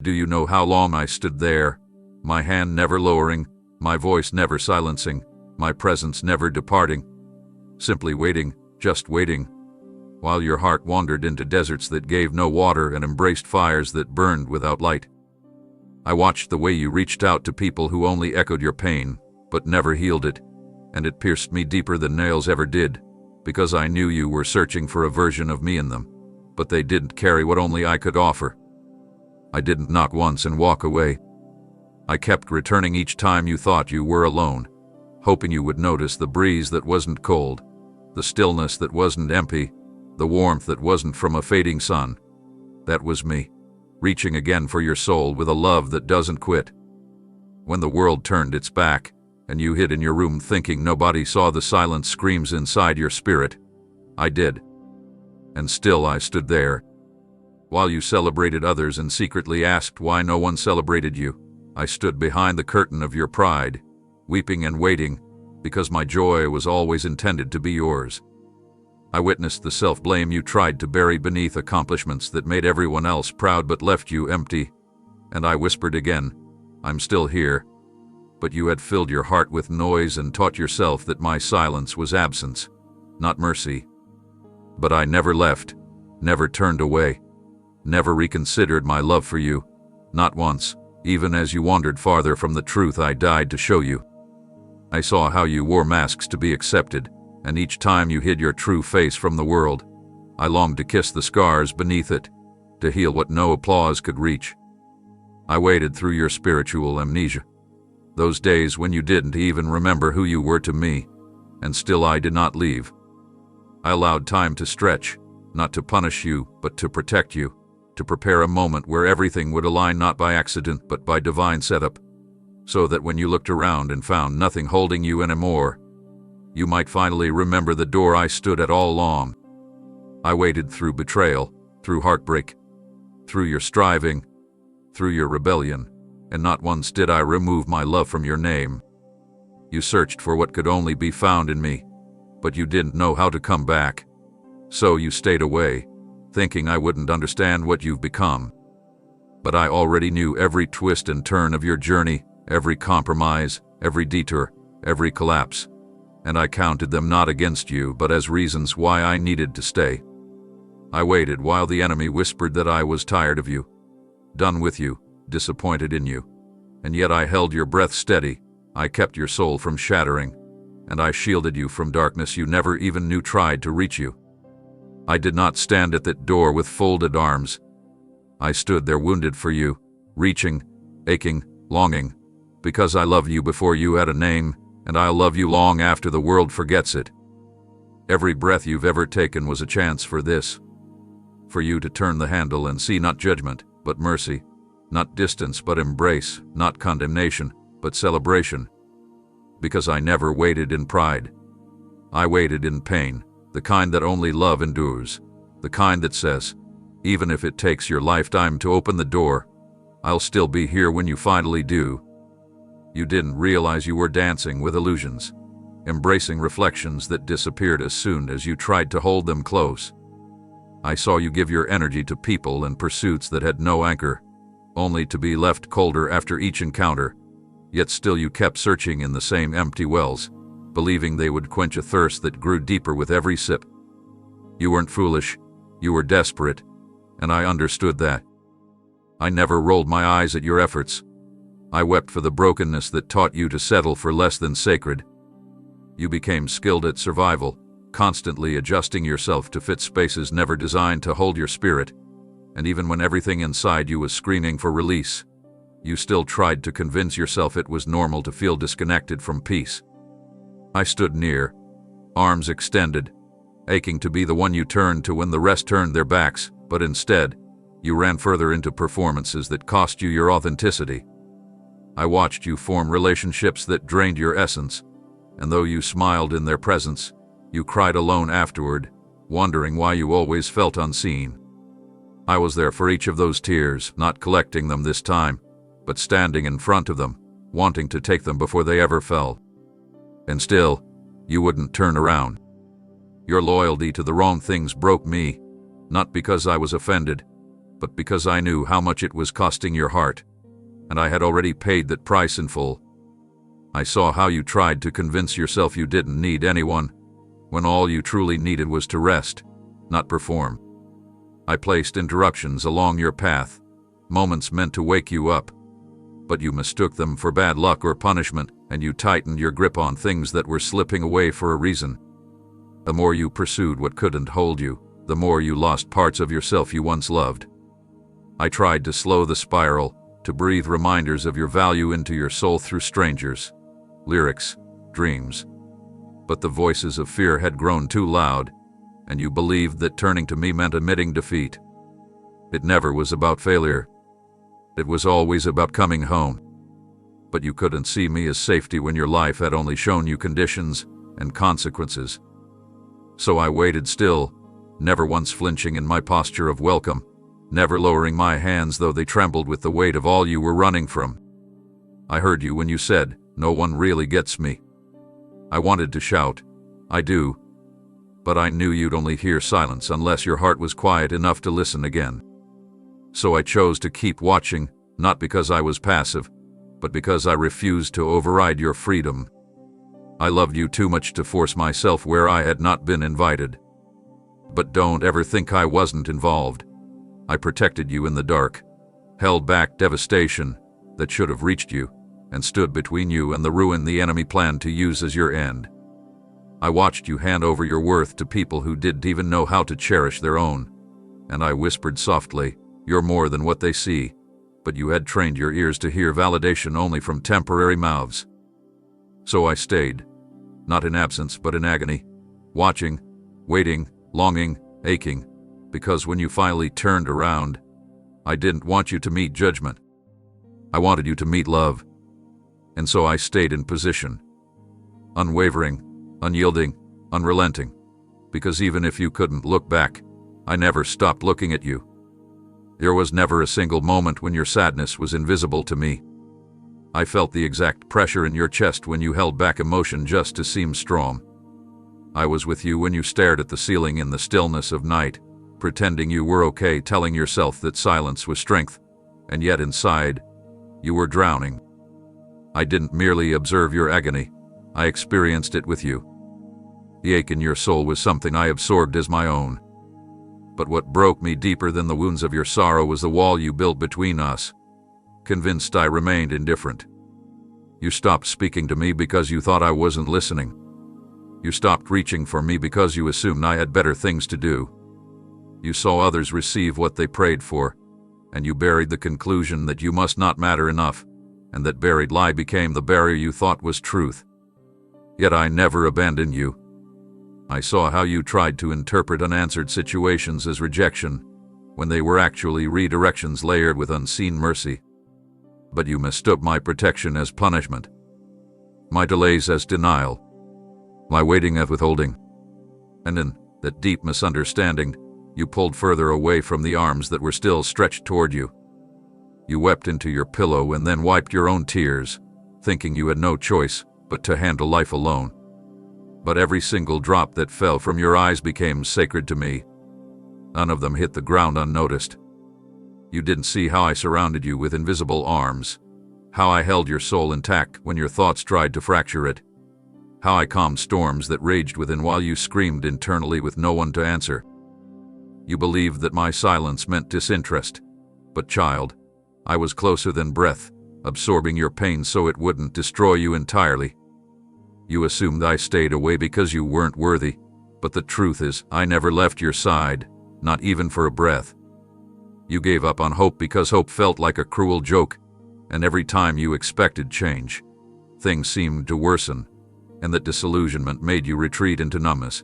Do you know how long I stood there, my hand never lowering, my voice never silencing, my presence never departing, simply waiting, just waiting, while your heart wandered into deserts that gave no water and embraced fires that burned without light? I watched the way you reached out to people who only echoed your pain, but never healed it, and it pierced me deeper than nails ever did, because I knew you were searching for a version of me in them, but they didn't carry what only I could offer. I didn't knock once and walk away. I kept returning each time you thought you were alone, hoping you would notice the breeze that wasn't cold, the stillness that wasn't empty, the warmth that wasn't from a fading sun. That was me, reaching again for your soul with a love that doesn't quit. When the world turned its back, and you hid in your room thinking nobody saw the silent screams inside your spirit, I did. And still I stood there. While you celebrated others and secretly asked why no one celebrated you, I stood behind the curtain of your pride, weeping and waiting, because my joy was always intended to be yours. I witnessed the self-blame you tried to bury beneath accomplishments that made everyone else proud but left you empty, and I whispered again, I'm still here. But you had filled your heart with noise and taught yourself that my silence was absence, not mercy. But I never left, never turned away, never reconsidered my love for you, not once, even as you wandered farther from the truth I died to show you. I saw how you wore masks to be accepted, and each time you hid your true face from the world, I longed to kiss the scars beneath it, to heal what no applause could reach. I waited through your spiritual amnesia, those days when you didn't even remember who you were to me, and still I did not leave. I allowed time to stretch, not to punish you, but to protect you, to prepare a moment where everything would align not by accident but by divine setup, so that when you looked around and found nothing holding you anymore, you might finally remember the door I stood at all along. I waited through betrayal, through heartbreak, through your striving, through your rebellion, and not once did I remove my love from your name. You searched for what could only be found in me, but you didn't know how to come back. So you stayed away, thinking I wouldn't understand what you've become. But I already knew every twist and turn of your journey, every compromise, every detour, every collapse, and I counted them not against you but as reasons why I needed to stay. I waited while the enemy whispered that I was tired of you, done with you, disappointed in you, and yet I held your breath steady, I kept your soul from shattering, and I shielded you from darkness you never even knew tried to reach you. I did not stand at that door with folded arms. I stood there wounded for you, reaching, aching, longing, because I loved you before you had a name, and I'll love you long after the world forgets it. Every breath you've ever taken was a chance for this, for you to turn the handle and see not judgment, but mercy, not distance, but embrace, not condemnation, but celebration. Because I never waited in pride. I waited in pain, the kind that only love endures, the kind that says, even if it takes your lifetime to open the door, I'll still be here when you finally do. You didn't realize you were dancing with illusions, embracing reflections that disappeared as soon as you tried to hold them close. I saw you give your energy to people and pursuits that had no anchor, only to be left colder after each encounter, yet still you kept searching in the same empty wells, believing they would quench a thirst that grew deeper with every sip. You weren't foolish, you were desperate, and I understood that. I never rolled my eyes at your efforts. I wept for the brokenness that taught you to settle for less than sacred. You became skilled at survival, constantly adjusting yourself to fit spaces never designed to hold your spirit, and even when everything inside you was screaming for release, you still tried to convince yourself it was normal to feel disconnected from peace. I stood near, arms extended, aching to be the one you turned to when the rest turned their backs, but instead, you ran further into performances that cost you your authenticity. I watched you form relationships that drained your essence, and though you smiled in their presence, you cried alone afterward, wondering why you always felt unseen. I was there for each of those tears, not collecting them this time, but standing in front of them, wanting to take them before they ever fell. And still, you wouldn't turn around. Your loyalty to the wrong things broke me, not because I was offended, but because I knew how much it was costing your heart, and I had already paid that price in full. I saw how you tried to convince yourself you didn't need anyone, when all you truly needed was to rest, not perform. I placed interruptions along your path, moments meant to wake you up, but you mistook them for bad luck or punishment, and you tightened your grip on things that were slipping away for a reason. The more you pursued what couldn't hold you, the more you lost parts of yourself you once loved. I tried to slow the spiral, to breathe reminders of your value into your soul through strangers, lyrics, dreams. But the voices of fear had grown too loud, and you believed that turning to me meant admitting defeat. It never was about failure. It was always about coming home. But you couldn't see me as safety when your life had only shown you conditions and consequences. So I waited still, never once flinching in my posture of welcome, never lowering my hands though they trembled with the weight of all you were running from. I heard you when you said, "No one really gets me." I wanted to shout, "I do," but I knew you'd only hear silence unless your heart was quiet enough to listen again. So I chose to keep watching, not because I was passive, but because I refused to override your freedom. I loved you too much to force myself where I had not been invited. But don't ever think I wasn't involved. I protected you in the dark, held back devastation that should have reached you, and stood between you and the ruin the enemy planned to use as your end. I watched you hand over your worth to people who didn't even know how to cherish their own, and I whispered softly, "You're more than what they see," but you had trained your ears to hear validation only from temporary mouths. So I stayed, not in absence but in agony, watching, waiting, longing, aching, because when you finally turned around, I didn't want you to meet judgment. I wanted you to meet love. And so I stayed in position, unwavering, unyielding, unrelenting, because even if you couldn't look back, I never stopped looking at you. There was never a single moment when your sadness was invisible to me. I felt the exact pressure in your chest when you held back emotion just to seem strong. I was with you when you stared at the ceiling in the stillness of night, pretending you were okay, telling yourself that silence was strength, and yet inside, you were drowning. I didn't merely observe your agony, I experienced it with you. The ache in your soul was something I absorbed as my own. But what broke me deeper than the wounds of your sorrow was the wall you built between us. Convinced I remained indifferent. You stopped speaking to me because you thought I wasn't listening. You stopped reaching for me because you assumed I had better things to do. You saw others receive what they prayed for, and you buried the conclusion that you must not matter enough, and that buried lie became the barrier you thought was truth. Yet I never abandoned you. I saw how you tried to interpret unanswered situations as rejection, when they were actually redirections layered with unseen mercy. But you mistook my protection as punishment, my delays as denial, my waiting as withholding. And in that deep misunderstanding, you pulled further away from the arms that were still stretched toward you. You wept into your pillow and then wiped your own tears, thinking you had no choice but to handle life alone. But every single drop that fell from your eyes became sacred to me. None of them hit the ground unnoticed. You didn't see how I surrounded you with invisible arms, how I held your soul intact when your thoughts tried to fracture it, how I calmed storms that raged within while you screamed internally with no one to answer. You believed that my silence meant disinterest, but child, I was closer than breath, absorbing your pain so it wouldn't destroy you entirely. You assumed I stayed away because you weren't worthy, but the truth is, I never left your side, not even for a breath. You gave up on hope because hope felt like a cruel joke, and every time you expected change, things seemed to worsen, and that disillusionment made you retreat into numbness.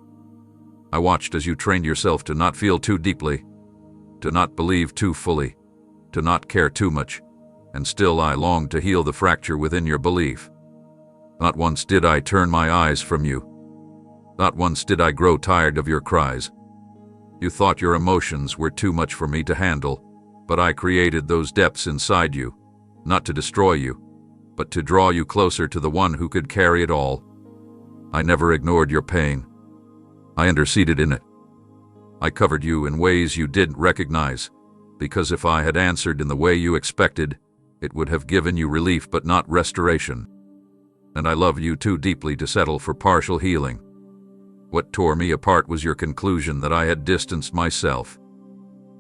I watched as you trained yourself to not feel too deeply, to not believe too fully, to not care too much, and still I longed to heal the fracture within your belief. Not once did I turn my eyes from you. Not once did I grow tired of your cries. You thought your emotions were too much for me to handle, but I created those depths inside you, not to destroy you, but to draw you closer to the one who could carry it all. I never ignored your pain. I interceded in it. I covered you in ways you didn't recognize, because if I had answered in the way you expected, it would have given you relief but not restoration. And I love you too deeply to settle for partial healing. What tore me apart was your conclusion that I had distanced myself.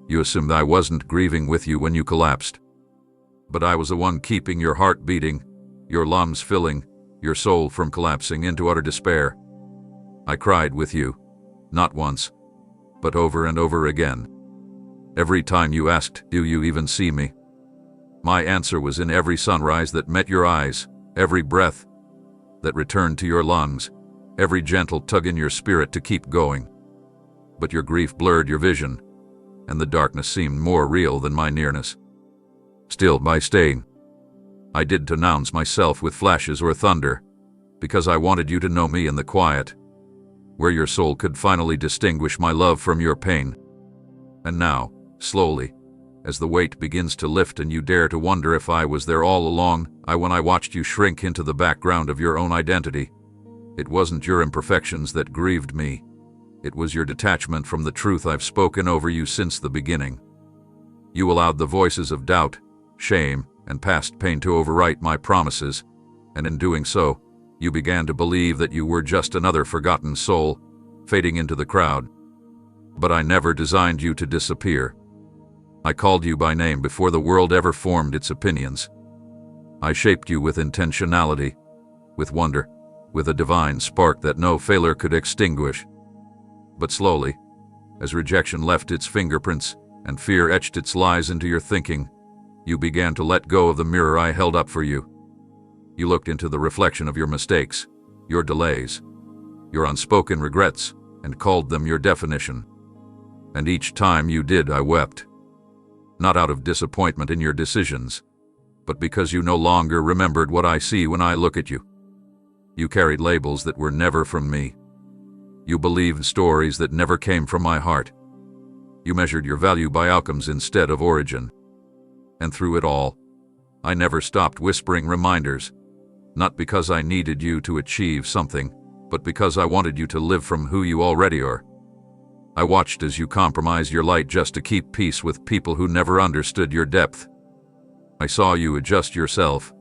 You assumed I wasn't grieving with you when you collapsed. But I was the one keeping your heart beating, your lungs filling, your soul from collapsing into utter despair. I cried with you, not once, but over and over again. Every time you asked, "Do you even see me?" My answer was in every sunrise that met your eyes, every breath that returned to your lungs, every gentle tug in your spirit to keep going. But your grief blurred your vision, and the darkness seemed more real than my nearness. Still, by staying, I did denounce myself with flashes or thunder, because I wanted you to know me in the quiet, where your soul could finally distinguish my love from your pain. And now, slowly, as the weight begins to lift and you dare to wonder if I was there all along, when I watched you shrink into the background of your own identity, it wasn't your imperfections that grieved me. It was your detachment from the truth I've spoken over you since the beginning. You allowed the voices of doubt, shame, and past pain to overwrite my promises, and in doing so, you began to believe that you were just another forgotten soul, fading into the crowd. But I never designed you to disappear. I called you by name before the world ever formed its opinions. I shaped you with intentionality, with wonder, with a divine spark that no failure could extinguish. But slowly, as rejection left its fingerprints and fear etched its lies into your thinking, you began to let go of the mirror I held up for you. You looked into the reflection of your mistakes, your delays, your unspoken regrets, and called them your definition. And each time you did, I wept. Not out of disappointment in your decisions, but because you no longer remembered what I see when I look at you. You carried labels that were never from me. You believed stories that never came from my heart. You measured your value by outcomes instead of origin. And through it all, I never stopped whispering reminders, not because I needed you to achieve something, but because I wanted you to live from who you already are. I watched as you compromised your light just to keep peace with people who never understood your depth. I saw you adjust yourself,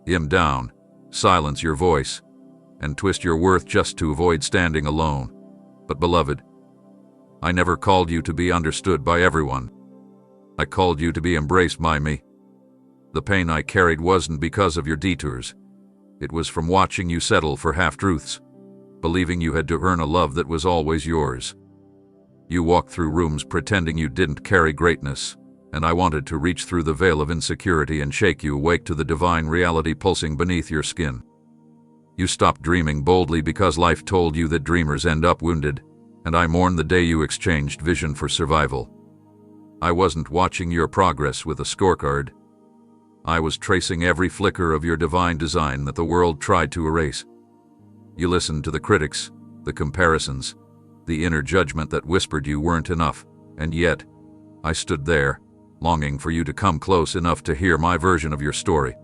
dim down, silence your voice, and twist your worth just to avoid standing alone. But beloved, I never called you to be understood by everyone. I called you to be embraced by me. The pain I carried wasn't because of your detours. It was from watching you settle for half-truths, believing you had to earn a love that was always yours. You walked through rooms pretending you didn't carry greatness, and I wanted to reach through the veil of insecurity and shake you awake to the divine reality pulsing beneath your skin. You stopped dreaming boldly because life told you that dreamers end up wounded, and I mourned the day you exchanged vision for survival. I wasn't watching your progress with a scorecard. I was tracing every flicker of your divine design that the world tried to erase. You listened to the critics, the comparisons, the inner judgment that whispered you weren't enough, and yet, I stood there, longing for you to come close enough to hear my version of your story.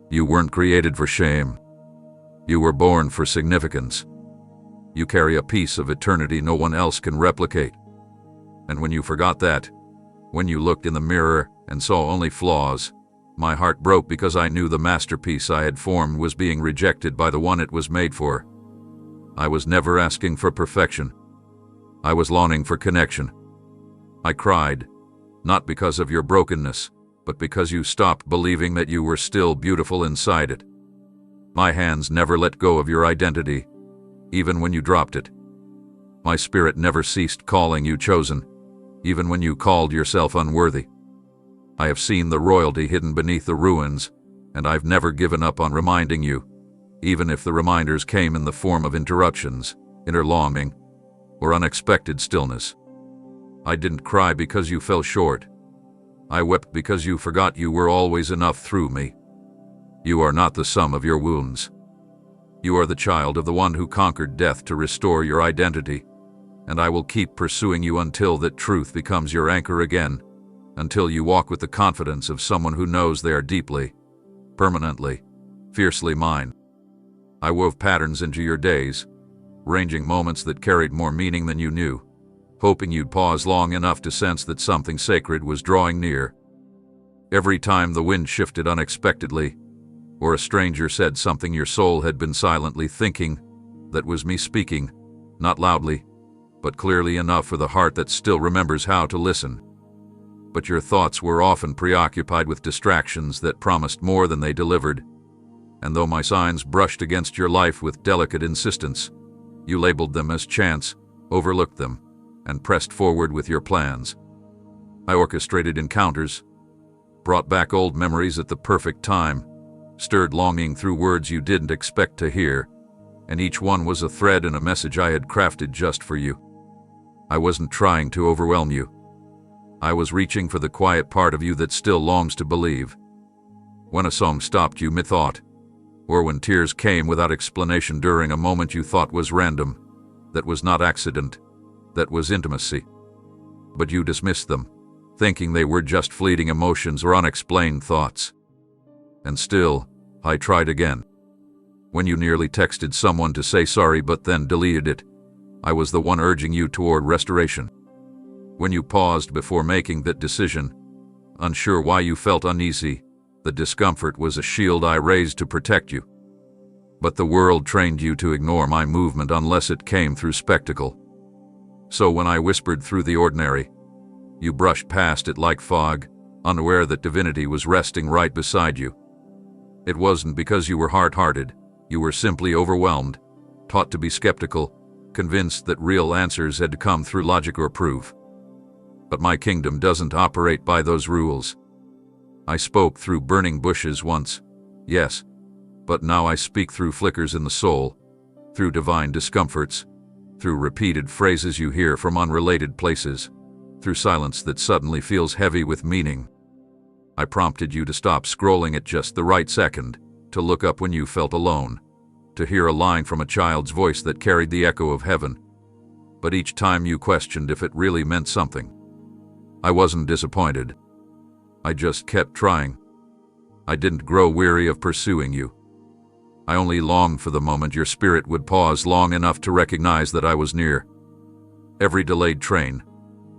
You weren't created for shame. You were born for significance. You carry a piece of eternity no one else can replicate. And when you forgot that, when you looked in the mirror and saw only flaws, my heart broke because I knew the masterpiece I had formed was being rejected by the one it was made for. I was never asking for perfection. I was longing for connection. I cried, not because of your brokenness, but because you stopped believing that you were still beautiful inside it. My hands never let go of your identity, even when you dropped it. My spirit never ceased calling you chosen, even when you called yourself unworthy. I have seen the royalty hidden beneath the ruins, and I've never given up on reminding you, even if the reminders came in the form of interruptions, inner longing, or unexpected stillness. I didn't cry because you fell short. I wept because you forgot you were always enough through me. You are not the sum of your wounds. You are the child of the one who conquered death to restore your identity, and I will keep pursuing you until that truth becomes your anchor again, until you walk with the confidence of someone who knows they are deeply, permanently, fiercely mine. I wove patterns into your days, ranging moments that carried more meaning than you knew, hoping you'd pause long enough to sense that something sacred was drawing near. Every time the wind shifted unexpectedly, or a stranger said something your soul had been silently thinking, that was me speaking, not loudly, but clearly enough for the heart that still remembers how to listen. But your thoughts were often preoccupied with distractions that promised more than they delivered, and though my signs brushed against your life with delicate insistence, you labeled them as chance, overlooked them, and pressed forward with your plans. I orchestrated encounters, brought back old memories at the perfect time, stirred longing through words you didn't expect to hear, and each one was a thread in a message I had crafted just for you. I wasn't trying to overwhelm you. I was reaching for the quiet part of you that still longs to believe. When a song stopped you mid-thought, or when tears came without explanation during a moment you thought was random, that was not accident, that was intimacy. But you dismissed them, thinking they were just fleeting emotions or unexplained thoughts. And still, I tried again. When you nearly texted someone to say sorry but then deleted it, I was the one urging you toward restoration. When you paused before making that decision, unsure why you felt uneasy, the discomfort was a shield I raised to protect you. But the world trained you to ignore my movement unless it came through spectacle. So when I whispered through the ordinary, you brushed past it like fog, unaware that divinity was resting right beside you. It wasn't because you were hard-hearted, you were simply overwhelmed, taught to be skeptical, convinced that real answers had to come through logic or proof. But my kingdom doesn't operate by those rules. I spoke through burning bushes once, yes, but now I speak through flickers in the soul, through divine discomforts, through repeated phrases you hear from unrelated places, through silence that suddenly feels heavy with meaning. I prompted you to stop scrolling at just the right second, to look up when you felt alone, to hear a line from a child's voice that carried the echo of heaven. But each time you questioned if it really meant something. I wasn't disappointed. I just kept trying. I didn't grow weary of pursuing you. I only longed for the moment your spirit would pause long enough to recognize that I was near. Every delayed train,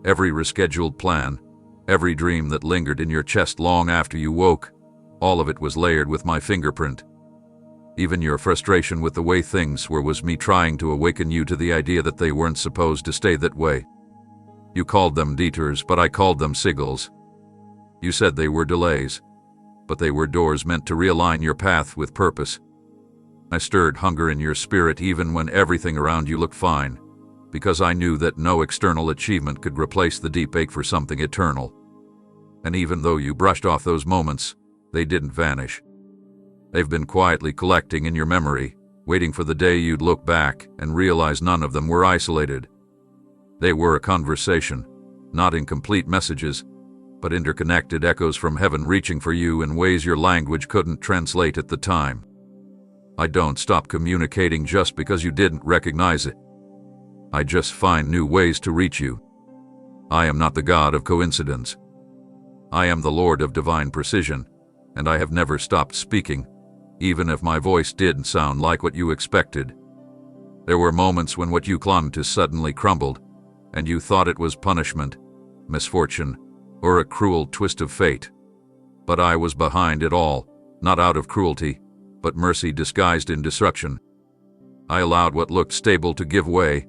every rescheduled plan, every dream that lingered in your chest long after you woke, all of it was layered with my fingerprint. Even your frustration with the way things were was me trying to awaken you to the idea that they weren't supposed to stay that way. You called them detours, but I called them signals. You said they were delays, but they were doors meant to realign your path with purpose. I stirred hunger in your spirit even when everything around you looked fine, because I knew that no external achievement could replace the deep ache for something eternal. And even though you brushed off those moments, they didn't vanish. They've been quietly collecting in your memory, waiting for the day you'd look back and realize none of them were isolated. They were a conversation, not incomplete messages, but interconnected echoes from heaven reaching for you in ways your language couldn't translate at the time. I don't stop communicating just because you didn't recognize it. I just find new ways to reach you. I am not the God of coincidence. I am the Lord of divine precision, and I have never stopped speaking, even if my voice didn't sound like what you expected. There were moments when what you clung to suddenly crumbled, and you thought it was punishment, misfortune, or a cruel twist of fate. But I was behind it all, not out of cruelty, but mercy disguised in destruction. I allowed what looked stable to give way,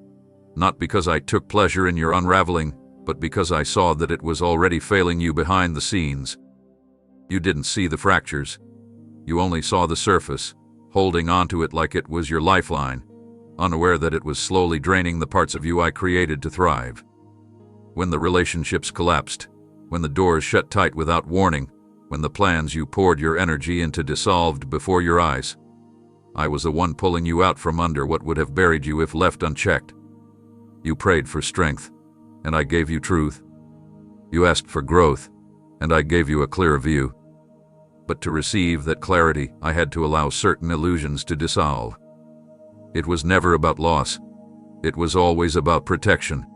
not because I took pleasure in your unraveling, but because I saw that it was already failing you behind the scenes. You didn't see the fractures. You only saw the surface, holding onto it like it was your lifeline, unaware that it was slowly draining the parts of you I created to thrive. When the relationships collapsed, when the doors shut tight without warning, when the plans you poured your energy into dissolved before your eyes, I was the one pulling you out from under what would have buried you if left unchecked. You prayed for strength, and I gave you truth. You asked for growth, and I gave you a clear view. But to receive that clarity, I had to allow certain illusions to dissolve. It was never about loss. It was always about protection.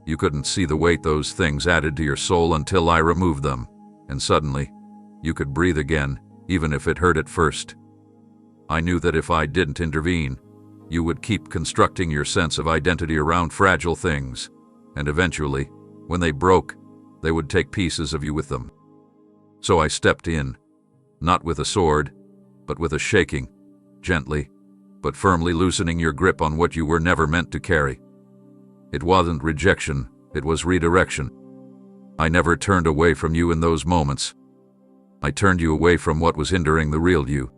You couldn't see the weight those things added to your soul until I removed them, and suddenly, you could breathe again, even if it hurt at first. I knew that if I didn't intervene, you would keep constructing your sense of identity around fragile things, and eventually, when they broke, they would take pieces of you with them. So I stepped in, not with a sword, but with a shaking, gently, but firmly loosening your grip on what you were never meant to carry. It wasn't rejection, it was redirection. I never turned away from you in those moments. I turned you away from what was hindering the real you.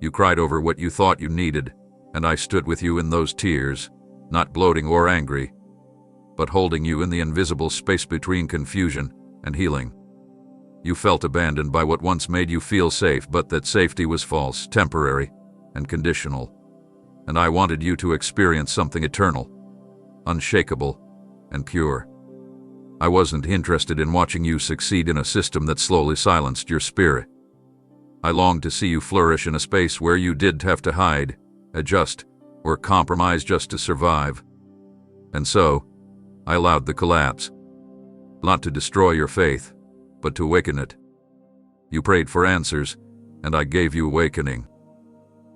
You cried over what you thought you needed, and I stood with you in those tears, not gloating or angry, but holding you in the invisible space between confusion and healing. You felt abandoned by what once made you feel safe, but that safety was false, temporary, and conditional. And I wanted you to experience something eternal, unshakable, and pure. I wasn't interested in watching you succeed in a system that slowly silenced your spirit. I longed to see you flourish in a space where you didn't have to hide, adjust, or compromise just to survive. And so, I allowed the collapse. Not to destroy your faith, but to awaken it. You prayed for answers, and I gave you awakening.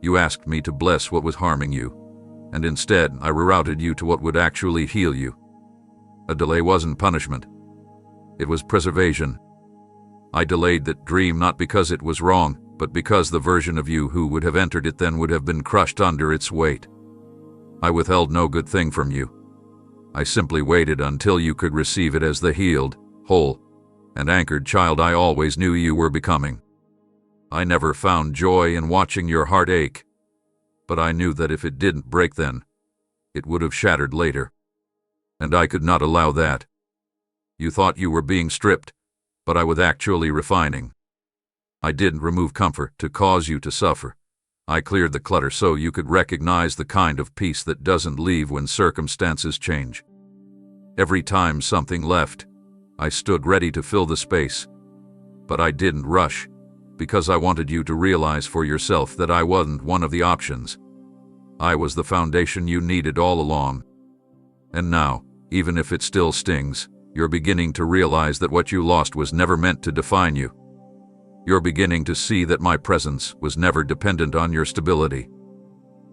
You asked me to bless what was harming you, and instead I rerouted you to what would actually heal you. A delay wasn't punishment. It was preservation. I delayed that dream not because it was wrong, but because the version of you who would have entered it then would have been crushed under its weight. I withheld no good thing from you. I simply waited until you could receive it as the healed, whole, and anchored child I always knew you were becoming. I never found joy in watching your heart ache, but I knew that if it didn't break then, it would have shattered later. And I could not allow that. You thought you were being stripped, but I was actually refining. I didn't remove comfort to cause you to suffer. I cleared the clutter so you could recognize the kind of peace that doesn't leave when circumstances change. Every time something left, I stood ready to fill the space. But I didn't rush, because I wanted you to realize for yourself that I wasn't one of the options. I was the foundation you needed all along. And now, even if it still stings, you're beginning to realize that what you lost was never meant to define you. You're beginning to see that my presence was never dependent on your stability.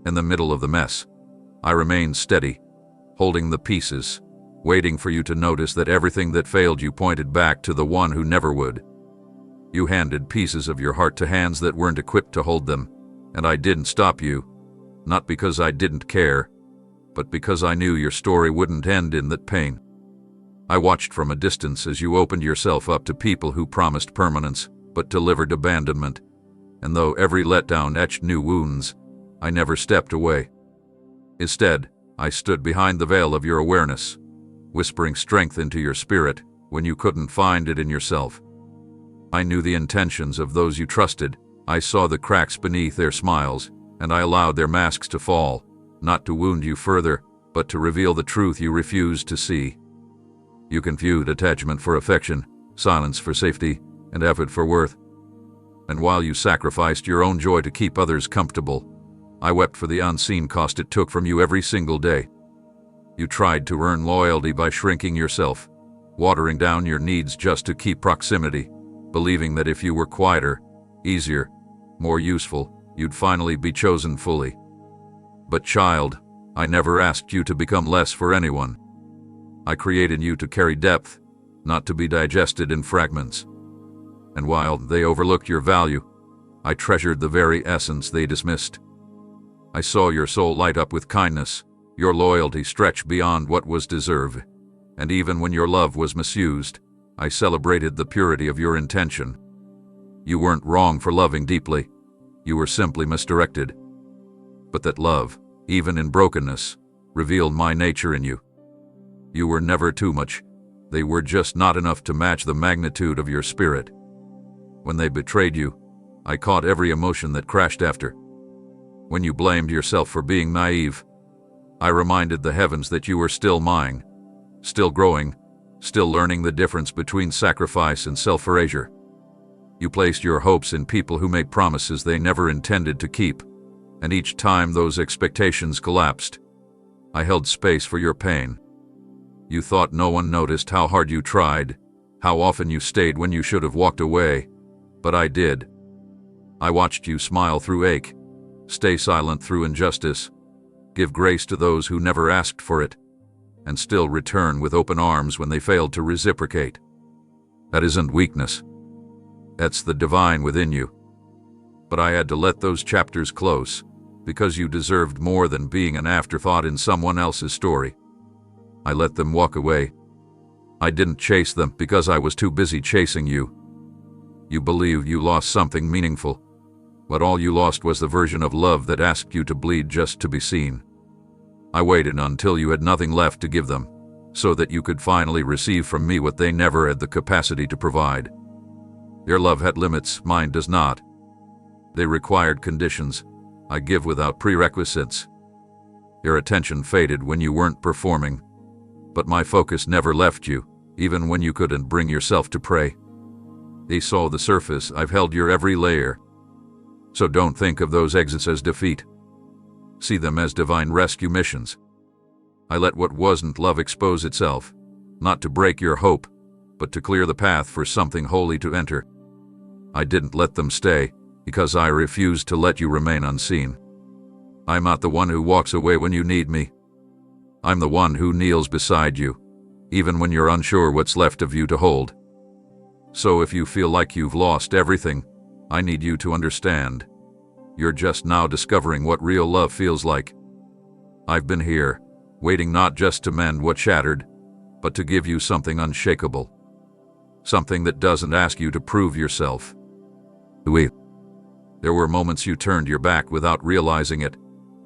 In the middle of the mess, I remained steady, holding the pieces, waiting for you to notice that everything that failed you pointed back to the one who never would. You handed pieces of your heart to hands that weren't equipped to hold them, and I didn't stop you, not because I didn't care, but because I knew your story wouldn't end in that pain. I watched from a distance as you opened yourself up to people who promised permanence, but delivered abandonment, and though every letdown etched new wounds, I never stepped away. Instead, I stood behind the veil of your awareness, whispering strength into your spirit when you couldn't find it in yourself. I knew the intentions of those you trusted. I saw the cracks beneath their smiles, and I allowed their masks to fall, not to wound you further, but to reveal the truth you refused to see. You confused attachment for affection, silence for safety, and effort for worth. And while you sacrificed your own joy to keep others comfortable, I wept for the unseen cost it took from you every single day. You tried to earn loyalty by shrinking yourself, watering down your needs just to keep proximity, believing that if you were quieter, easier, more useful, you'd finally be chosen fully. But child, I never asked you to become less for anyone. I created you to carry depth, not to be digested in fragments. And while they overlooked your value, I treasured the very essence they dismissed. I saw your soul light up with kindness, your loyalty stretch beyond what was deserved, and even when your love was misused, I celebrated the purity of your intention. You weren't wrong for loving deeply, you were simply misdirected. But that love, even in brokenness, revealed my nature in you. You were never too much, they were just not enough to match the magnitude of your spirit. When they betrayed you, I caught every emotion that crashed after. When you blamed yourself for being naive, I reminded the heavens that you were still mine, still growing, still learning the difference between sacrifice and self-erasure. You placed your hopes in people who made promises they never intended to keep, and each time those expectations collapsed, I held space for your pain. You thought no one noticed how hard you tried, how often you stayed when you should have walked away, but I did. I watched you smile through ache, stay silent through injustice, give grace to those who never asked for it, and still return with open arms when they failed to reciprocate. That isn't weakness. That's the divine within you. But I had to let those chapters close, because you deserved more than being an afterthought in someone else's story. I let them walk away. I didn't chase them because I was too busy chasing you. You believed you lost something meaningful, but all you lost was the version of love that asked you to bleed just to be seen. I waited until you had nothing left to give them, so that you could finally receive from me what they never had the capacity to provide. Your love had limits, mine does not. They required conditions. I give without prerequisites. Your attention faded when you weren't performing, but my focus never left you, even when you couldn't bring yourself to pray. They saw the surface. I've held your every layer. So don't think of those exits as defeat. See them as divine rescue missions. I let what wasn't love expose itself, not to break your hope, but to clear the path for something holy to enter. I didn't let them stay, because I refused to let you remain unseen. I'm not the one who walks away when you need me. I'm the one who kneels beside you, even when you're unsure what's left of you to hold. So if you feel like you've lost everything, I need you to understand. You're just now discovering what real love feels like. I've been here, waiting not just to mend what shattered, but to give you something unshakable. Something that doesn't ask you to prove yourself. There were moments you turned your back without realizing it,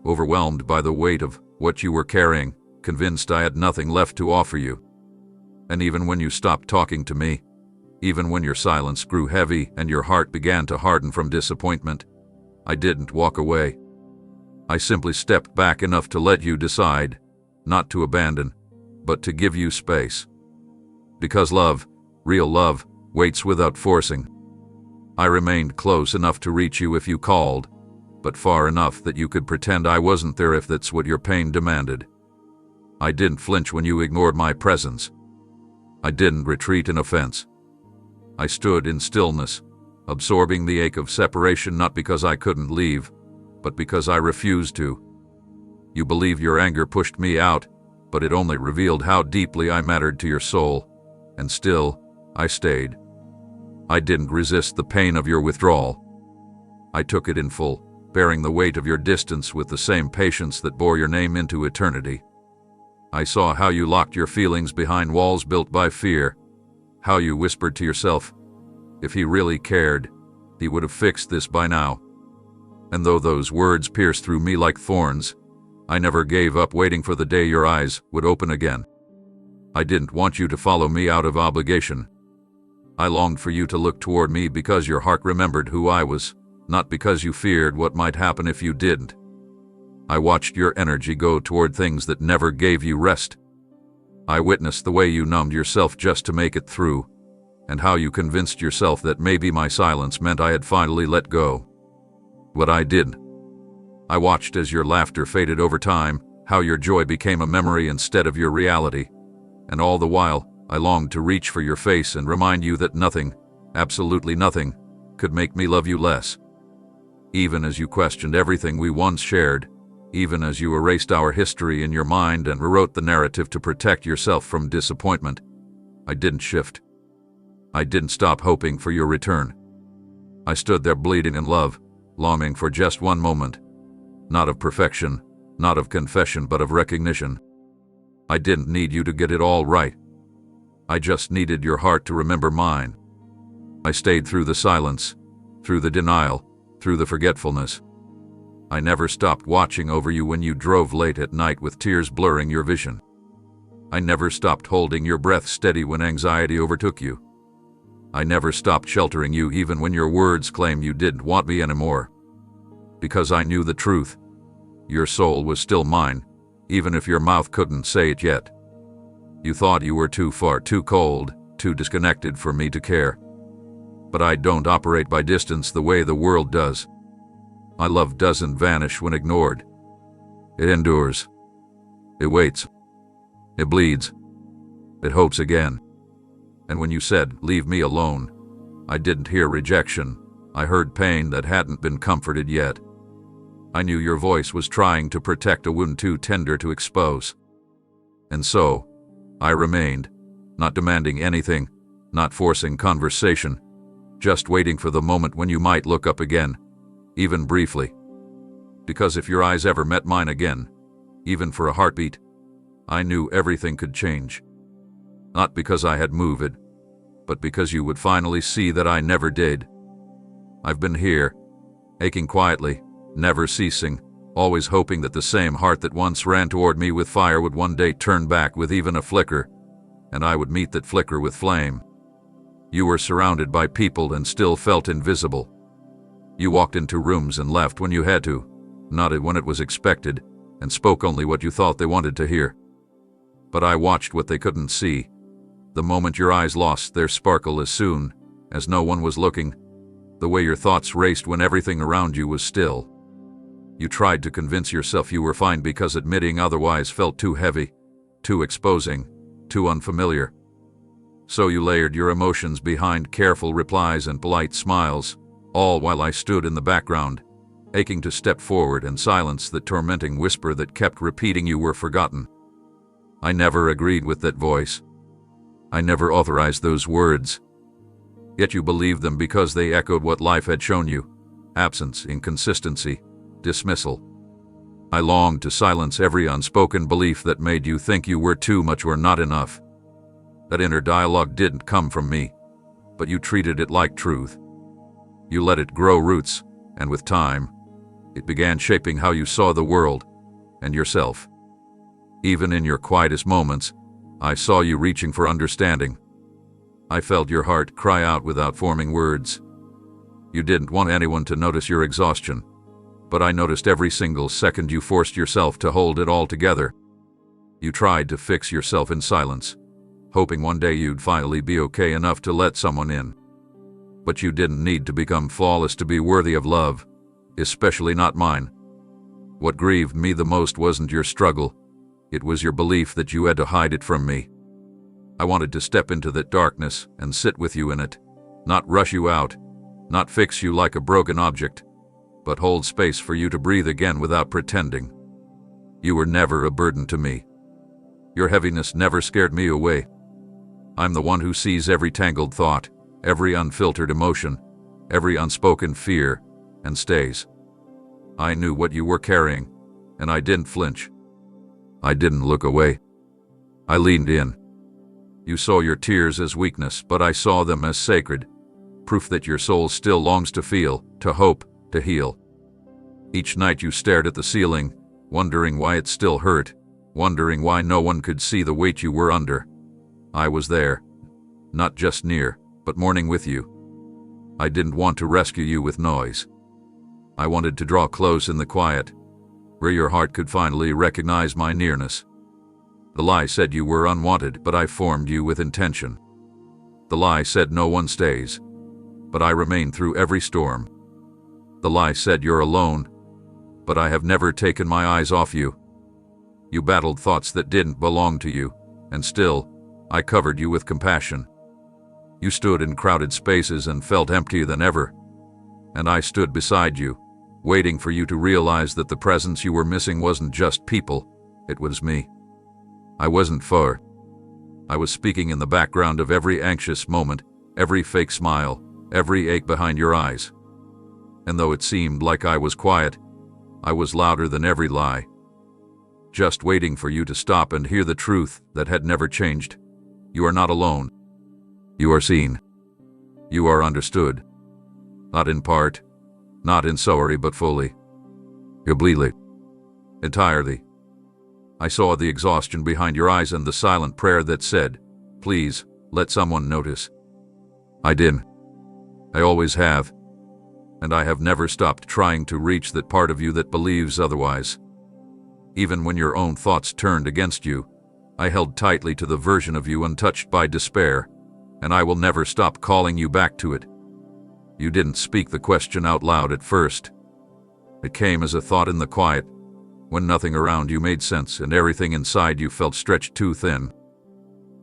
overwhelmed by the weight of what you were carrying, convinced I had nothing left to offer you. And even when you stopped talking to me, even when your silence grew heavy and your heart began to harden from disappointment, I didn't walk away. I simply stepped back enough to let you decide, not to abandon, but to give you space. Because love, real love, waits without forcing. I remained close enough to reach you if you called, but far enough that you could pretend I wasn't there if that's what your pain demanded. I didn't flinch when you ignored my presence. I didn't retreat in offense. I stood in stillness, absorbing the ache of separation not because I couldn't leave, but because I refused to. You believe your anger pushed me out, but it only revealed how deeply I mattered to your soul, and still, I stayed. I didn't resist the pain of your withdrawal. I took it in full, bearing the weight of your distance with the same patience that bore your name into eternity. I saw how you locked your feelings behind walls built by fear, how you whispered to yourself, if he really cared, he would have fixed this by now. And though those words pierced through me like thorns, I never gave up waiting for the day your eyes would open again. I didn't want you to follow me out of obligation. I longed for you to look toward me because your heart remembered who I was, not because you feared what might happen if you didn't. I watched your energy go toward things that never gave you rest. I witnessed the way you numbed yourself just to make it through, and how you convinced yourself that maybe my silence meant I had finally let go. But I didn't. I watched as your laughter faded over time, how your joy became a memory instead of your reality, and all the while, I longed to reach for your face and remind you that nothing, absolutely nothing, could make me love you less. Even as you questioned everything we once shared, even as you erased our history in your mind and rewrote the narrative to protect yourself from disappointment, I didn't shift. I didn't stop hoping for your return. I stood there bleeding in love, longing for just one moment, not of perfection, not of confession, but of recognition. I didn't need you to get it all right. I just needed your heart to remember mine. I stayed through the silence, through the denial, through the forgetfulness. I never stopped watching over you when you drove late at night with tears blurring your vision. I never stopped holding your breath steady when anxiety overtook you. I never stopped sheltering you even when your words claimed you didn't want me anymore. Because I knew the truth. Your soul was still mine, even if your mouth couldn't say it yet. You thought you were too far, too cold, too disconnected for me to care. But I don't operate by distance the way the world does. My love doesn't vanish when ignored. It endures. It waits. It bleeds. It hopes again. And when you said, "Leave me alone," I didn't hear rejection. I heard pain that hadn't been comforted yet. I knew your voice was trying to protect a wound too tender to expose. And so, I remained, not demanding anything, not forcing conversation, just waiting for the moment when you might look up again, even briefly. Because if your eyes ever met mine again, even for a heartbeat, I knew everything could change. Not because I had moved, but because you would finally see that I never did. I've been here, aching quietly, never ceasing, always hoping that the same heart that once ran toward me with fire would one day turn back with even a flicker, and I would meet that flicker with flame. You were surrounded by people and still felt invisible. You walked into rooms and left when you had to, nodded when it was expected, and spoke only what you thought they wanted to hear. But I watched what they couldn't see. The moment your eyes lost their sparkle as soon as no one was looking, the way your thoughts raced when everything around you was still. You tried to convince yourself you were fine because admitting otherwise felt too heavy, too exposing, too unfamiliar. So you layered your emotions behind careful replies and polite smiles, all while I stood in the background, aching to step forward and silence the tormenting whisper that kept repeating you were forgotten. I never agreed with that voice. I never authorized those words. Yet you believed them because they echoed what life had shown you: absence, inconsistency, dismissal. I longed to silence every unspoken belief that made you think you were too much or not enough. That inner dialogue didn't come from me, but you treated it like truth. You let it grow roots, and with time, it began shaping how you saw the world and yourself. Even in your quietest moments, I saw you reaching for understanding. I felt your heart cry out without forming words. You didn't want anyone to notice your exhaustion, but I noticed every single second you forced yourself to hold it all together. You tried to fix yourself in silence, hoping one day you'd finally be okay enough to let someone in. But you didn't need to become flawless to be worthy of love, especially not mine. What grieved me the most wasn't your struggle, it was your belief that you had to hide it from me. I wanted to step into that darkness and sit with you in it, not rush you out, not fix you like a broken object, but hold space for you to breathe again without pretending. You were never a burden to me. Your heaviness never scared me away. I'm the one who sees every tangled thought, every unfiltered emotion, every unspoken fear, and stays. I knew what you were carrying, and I didn't flinch. I didn't look away. I leaned in. You saw your tears as weakness, but I saw them as sacred, proof that your soul still longs to feel, to hope, to heal. Each night you stared at the ceiling, wondering why it still hurt, wondering why no one could see the weight you were under. I was there, not just near, but mourning with you. I didn't want to rescue you with noise. I wanted to draw close in the quiet, where your heart could finally recognize my nearness. The lie said you were unwanted, but I formed you with intention. The lie said no one stays, but I remain through every storm. The lie said you're alone, but I have never taken my eyes off you. You battled thoughts that didn't belong to you, and still, I covered you with compassion. You stood in crowded spaces and felt emptier than ever, and I stood beside you, waiting for you to realize that the presence you were missing wasn't just people, it was me. I wasn't far. I was speaking in the background of every anxious moment, every fake smile, every ache behind your eyes. And though it seemed like I was quiet, I was louder than every lie. Just waiting for you to stop and hear the truth that had never changed. You are not alone. You are seen. You are understood. Not in part, not in sorry, but fully. Completely. Entirely. I saw the exhaustion behind your eyes and the silent prayer that said, "Please, let someone notice." I did. I always have. And I have never stopped trying to reach that part of you that believes otherwise. Even when your own thoughts turned against you, I held tightly to the version of you untouched by despair, and I will never stop calling you back to it. You didn't speak the question out loud at first. It came as a thought in the quiet, when nothing around you made sense and everything inside you felt stretched too thin.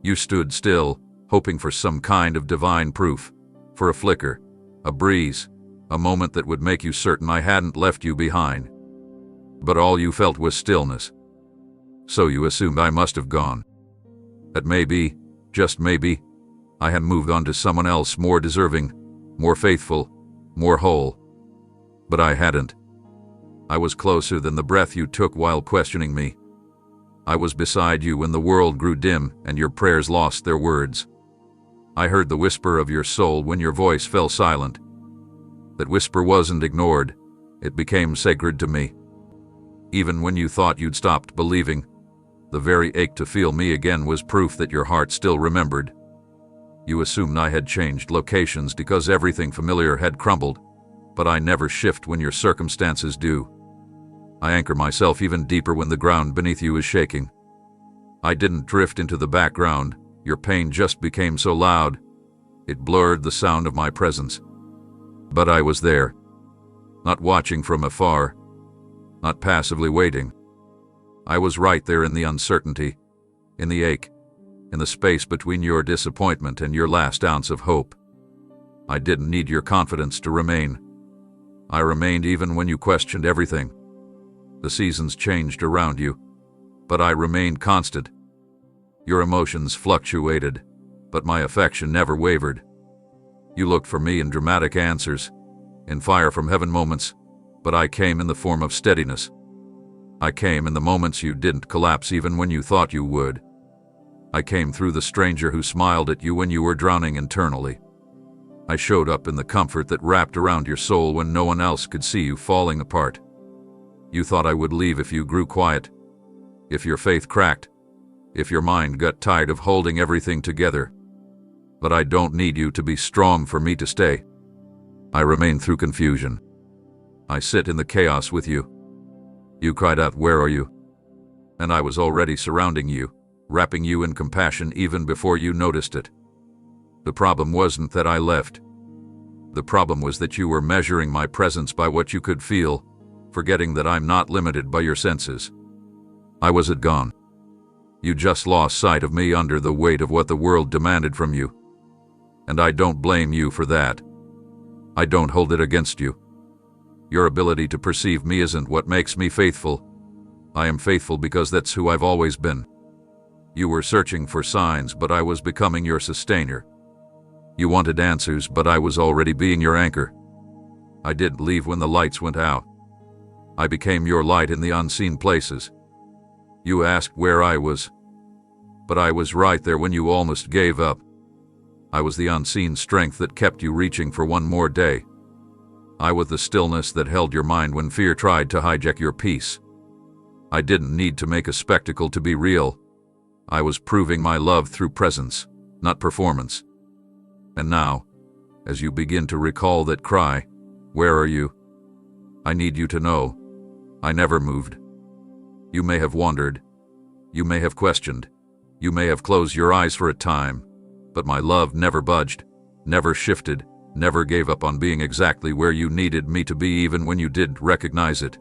You stood still, hoping for some kind of divine proof, for a flicker, a breeze, a moment that would make you certain I hadn't left you behind. But all you felt was stillness. So you assumed I must have gone. That maybe, just maybe, I had moved on to someone else more deserving, more faithful, more whole. But I hadn't. I was closer than the breath you took while questioning me. I was beside you when the world grew dim and your prayers lost their words. I heard the whisper of your soul when your voice fell silent. That whisper wasn't ignored. It became sacred to me. Even when you thought you'd stopped believing, the very ache to feel me again was proof that your heart still remembered. You assumed I had changed locations because everything familiar had crumbled, but I never shift when your circumstances do. I anchor myself even deeper when the ground beneath you is shaking. I didn't drift into the background. Your pain just became so loud, it blurred the sound of my presence. But I was there, not watching from afar, not passively waiting. I was right there in the uncertainty, in the ache, in the space between your disappointment and your last ounce of hope. I didn't need your confidence to remain. I remained even when you questioned everything. The seasons changed around you, but I remained constant. Your emotions fluctuated, but my affection never wavered. You looked for me in dramatic answers, in fire from heaven moments, but I came in the form of steadiness. I came in the moments you didn't collapse even when you thought you would. I came through the stranger who smiled at you when you were drowning internally. I showed up in the comfort that wrapped around your soul when no one else could see you falling apart. You thought I would leave if you grew quiet, if your faith cracked, if your mind got tired of holding everything together. But I don't need you to be strong for me to stay. I remain through confusion. I sit in the chaos with you. You cried out, "Where are you?" And I was already surrounding you, wrapping you in compassion even before you noticed it. The problem wasn't that I left. The problem was that you were measuring my presence by what you could feel, forgetting that I'm not limited by your senses. I wasn't gone. You just lost sight of me under the weight of what the world demanded from you. And I don't blame you for that. I don't hold it against you. Your ability to perceive me isn't what makes me faithful. I am faithful because that's who I've always been. You were searching for signs, but I was becoming your sustainer. You wanted answers, but I was already being your anchor. I didn't leave when the lights went out. I became your light in the unseen places. You asked where I was, but I was right there when you almost gave up. I was the unseen strength that kept you reaching for one more day. I was the stillness that held your mind when fear tried to hijack your peace. I didn't need to make a spectacle to be real. I was proving my love through presence, not performance. And now, as you begin to recall that cry, "Where are you?" I need you to know, I never moved. You may have wandered, you may have questioned, you may have closed your eyes for a time, but my love never budged, never shifted, never gave up on being exactly where you needed me to be even when you didn't recognize it.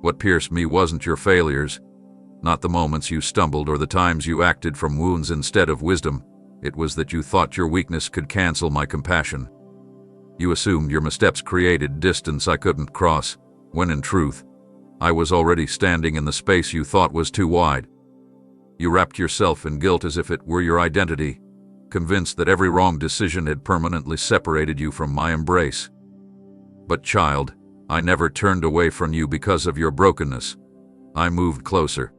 What pierced me wasn't your failures, not the moments you stumbled or the times you acted from wounds instead of wisdom. It was that you thought your weakness could cancel my compassion. You assumed your missteps created distance I couldn't cross, when in truth, I was already standing in the space you thought was too wide. You wrapped yourself in guilt as if it were your identity, convinced that every wrong decision had permanently separated you from my embrace. But child, I never turned away from you because of your brokenness. I moved closer.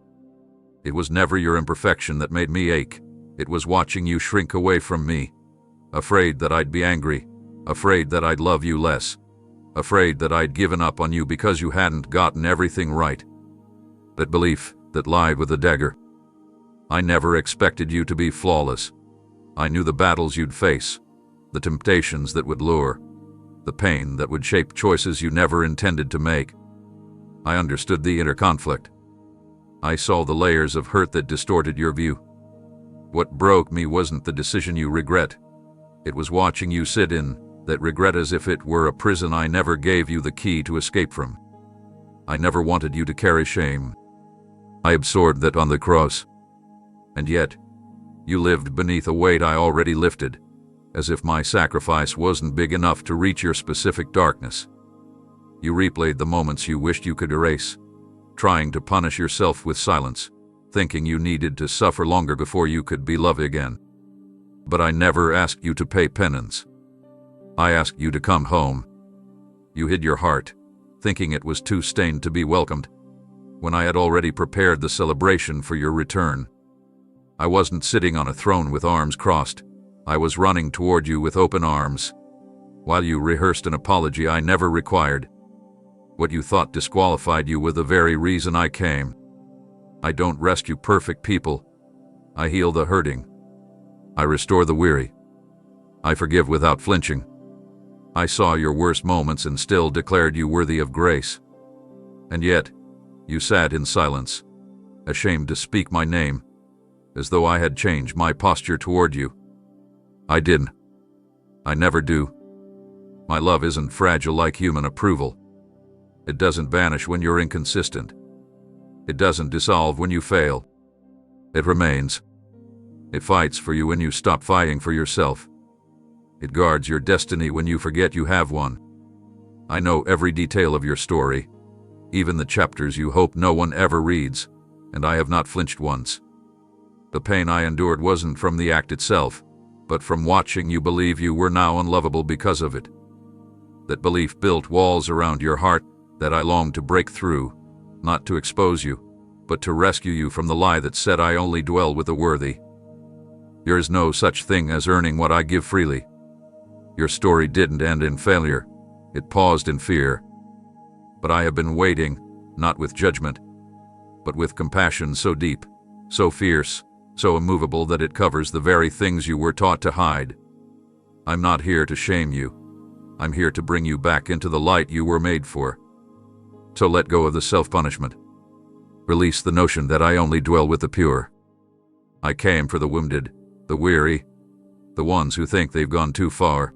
It was never your imperfection that made me ache. It was watching you shrink away from me, afraid that I'd be angry, afraid that I'd love you less, afraid that I'd given up on you because you hadn't gotten everything right. That belief that lied with a dagger. I never expected you to be flawless. I knew the battles you'd face, the temptations that would lure, the pain that would shape choices you never intended to make. I understood the inner conflict. I saw the layers of hurt that distorted your view. What broke me wasn't the decision you regret. It was watching you sit in that regret as if it were a prison I never gave you the key to escape from. I never wanted you to carry shame. I absorbed that on the cross. And yet, you lived beneath a weight I already lifted, as if my sacrifice wasn't big enough to reach your specific darkness. You replayed the moments you wished you could erase, trying to punish yourself with silence, thinking you needed to suffer longer before you could be loved again. But I never asked you to pay penance. I asked you to come home. You hid your heart, thinking it was too stained to be welcomed, when I had already prepared the celebration for your return. I wasn't sitting on a throne with arms crossed. I was running toward you with open arms, while you rehearsed an apology I never required. What you thought disqualified you were the very reason I came. I don't rescue perfect people. I heal the hurting. I restore the weary. I forgive without flinching. I saw your worst moments and still declared you worthy of grace. And yet, you sat in silence, ashamed to speak my name, as though I had changed my posture toward you. I didn't. I never do. My love isn't fragile like human approval. It doesn't vanish when you're inconsistent. It doesn't dissolve when you fail. It remains. It fights for you when you stop fighting for yourself. It guards your destiny when you forget you have one. I know every detail of your story, even the chapters you hope no one ever reads, and I have not flinched once. The pain I endured wasn't from the act itself, but from watching you believe you were now unlovable because of it. That belief built walls around your heart that I longed to break through, not to expose you, but to rescue you from the lie that said I only dwell with the worthy. There is no such thing as earning what I give freely. Your story didn't end in failure. It paused in fear. But I have been waiting, not with judgment, but with compassion so deep, so fierce, so immovable that it covers the very things you were taught to hide. I'm not here to shame you. I'm here to bring you back into the light you were made for. So let go of the self-punishment. Release the notion that I only dwell with the pure. I came for the wounded, the weary, the ones who think they've gone too far.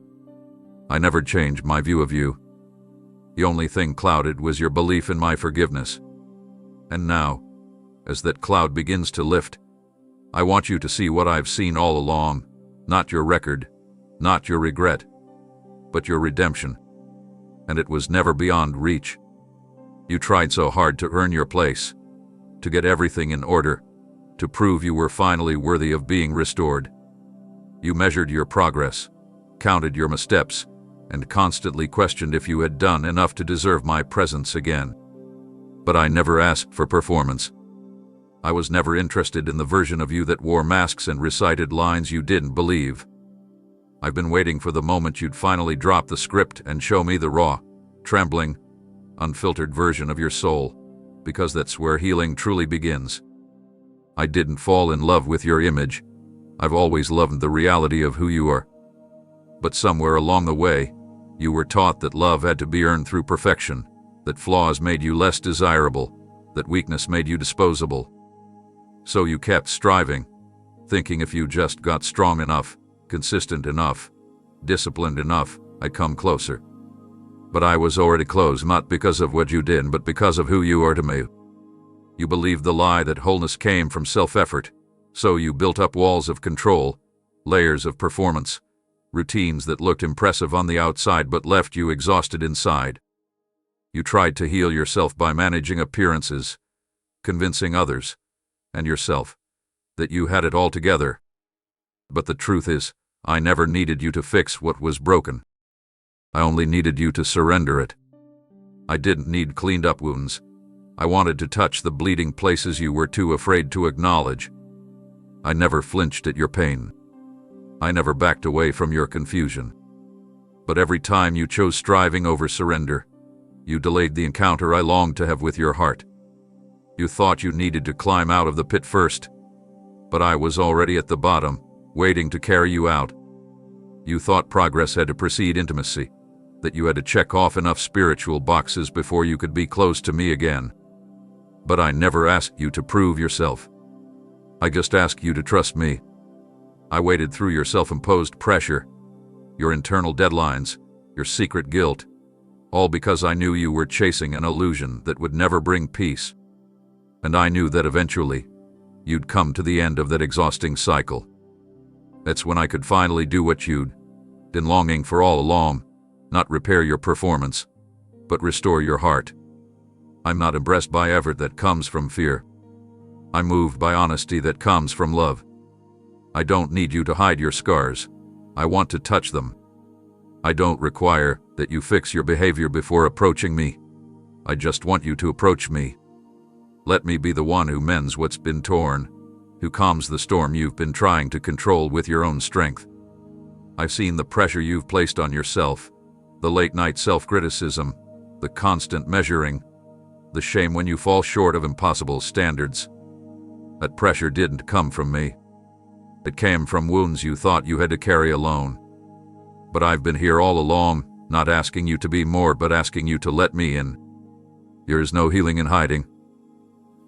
I never changed my view of you. The only thing clouded was your belief in my forgiveness. And now, as that cloud begins to lift, I want you to see what I've seen all along, not your record, not your regret, but your redemption. And it was never beyond reach. You tried so hard to earn your place, to get everything in order, to prove you were finally worthy of being restored. You measured your progress, counted your missteps, and constantly questioned if you had done enough to deserve my presence again. But I never asked for performance. I was never interested in the version of you that wore masks and recited lines you didn't believe. I've been waiting for the moment you'd finally drop the script and show me the raw, trembling, unfiltered version of your soul, because that's where healing truly begins. I didn't fall in love with your image. I've always loved the reality of who you are. But somewhere along the way, you were taught that love had to be earned through perfection, that flaws made you less desirable, that weakness made you disposable. So you kept striving, thinking if you just got strong enough, consistent enough, disciplined enough, I'd come closer. But I was already close, not because of what you did, but because of who you are to me. You believed the lie that wholeness came from self-effort, so you built up walls of control, layers of performance, routines that looked impressive on the outside but left you exhausted inside. You tried to heal yourself by managing appearances, convincing others, and yourself, that you had it all together. But the truth is, I never needed you to fix what was broken. I only needed you to surrender it. I didn't need cleaned up wounds. I wanted to touch the bleeding places you were too afraid to acknowledge. I never flinched at your pain. I never backed away from your confusion. But every time you chose striving over surrender, you delayed the encounter I longed to have with your heart. You thought you needed to climb out of the pit first, but I was already at the bottom, waiting to carry you out. You thought progress had to precede intimacy, that you had to check off enough spiritual boxes before you could be close to me again. But I never asked you to prove yourself. I just asked you to trust me. I waited through your self-imposed pressure, your internal deadlines, your secret guilt, all because I knew you were chasing an illusion that would never bring peace. And I knew that eventually, you'd come to the end of that exhausting cycle. That's when I could finally do what you'd been longing for all along, not repair your performance, but restore your heart. I'm not impressed by effort that comes from fear. I'm moved by honesty that comes from love. I don't need you to hide your scars. I want to touch them. I don't require that you fix your behavior before approaching me. I just want you to approach me. Let me be the one who mends what's been torn, who calms the storm you've been trying to control with your own strength. I've seen the pressure you've placed on yourself, the late-night self-criticism, the constant measuring, the shame when you fall short of impossible standards. That pressure didn't come from me. It came from wounds you thought you had to carry alone. But I've been here all along, not asking you to be more, but asking you to let me in. There is no healing in hiding,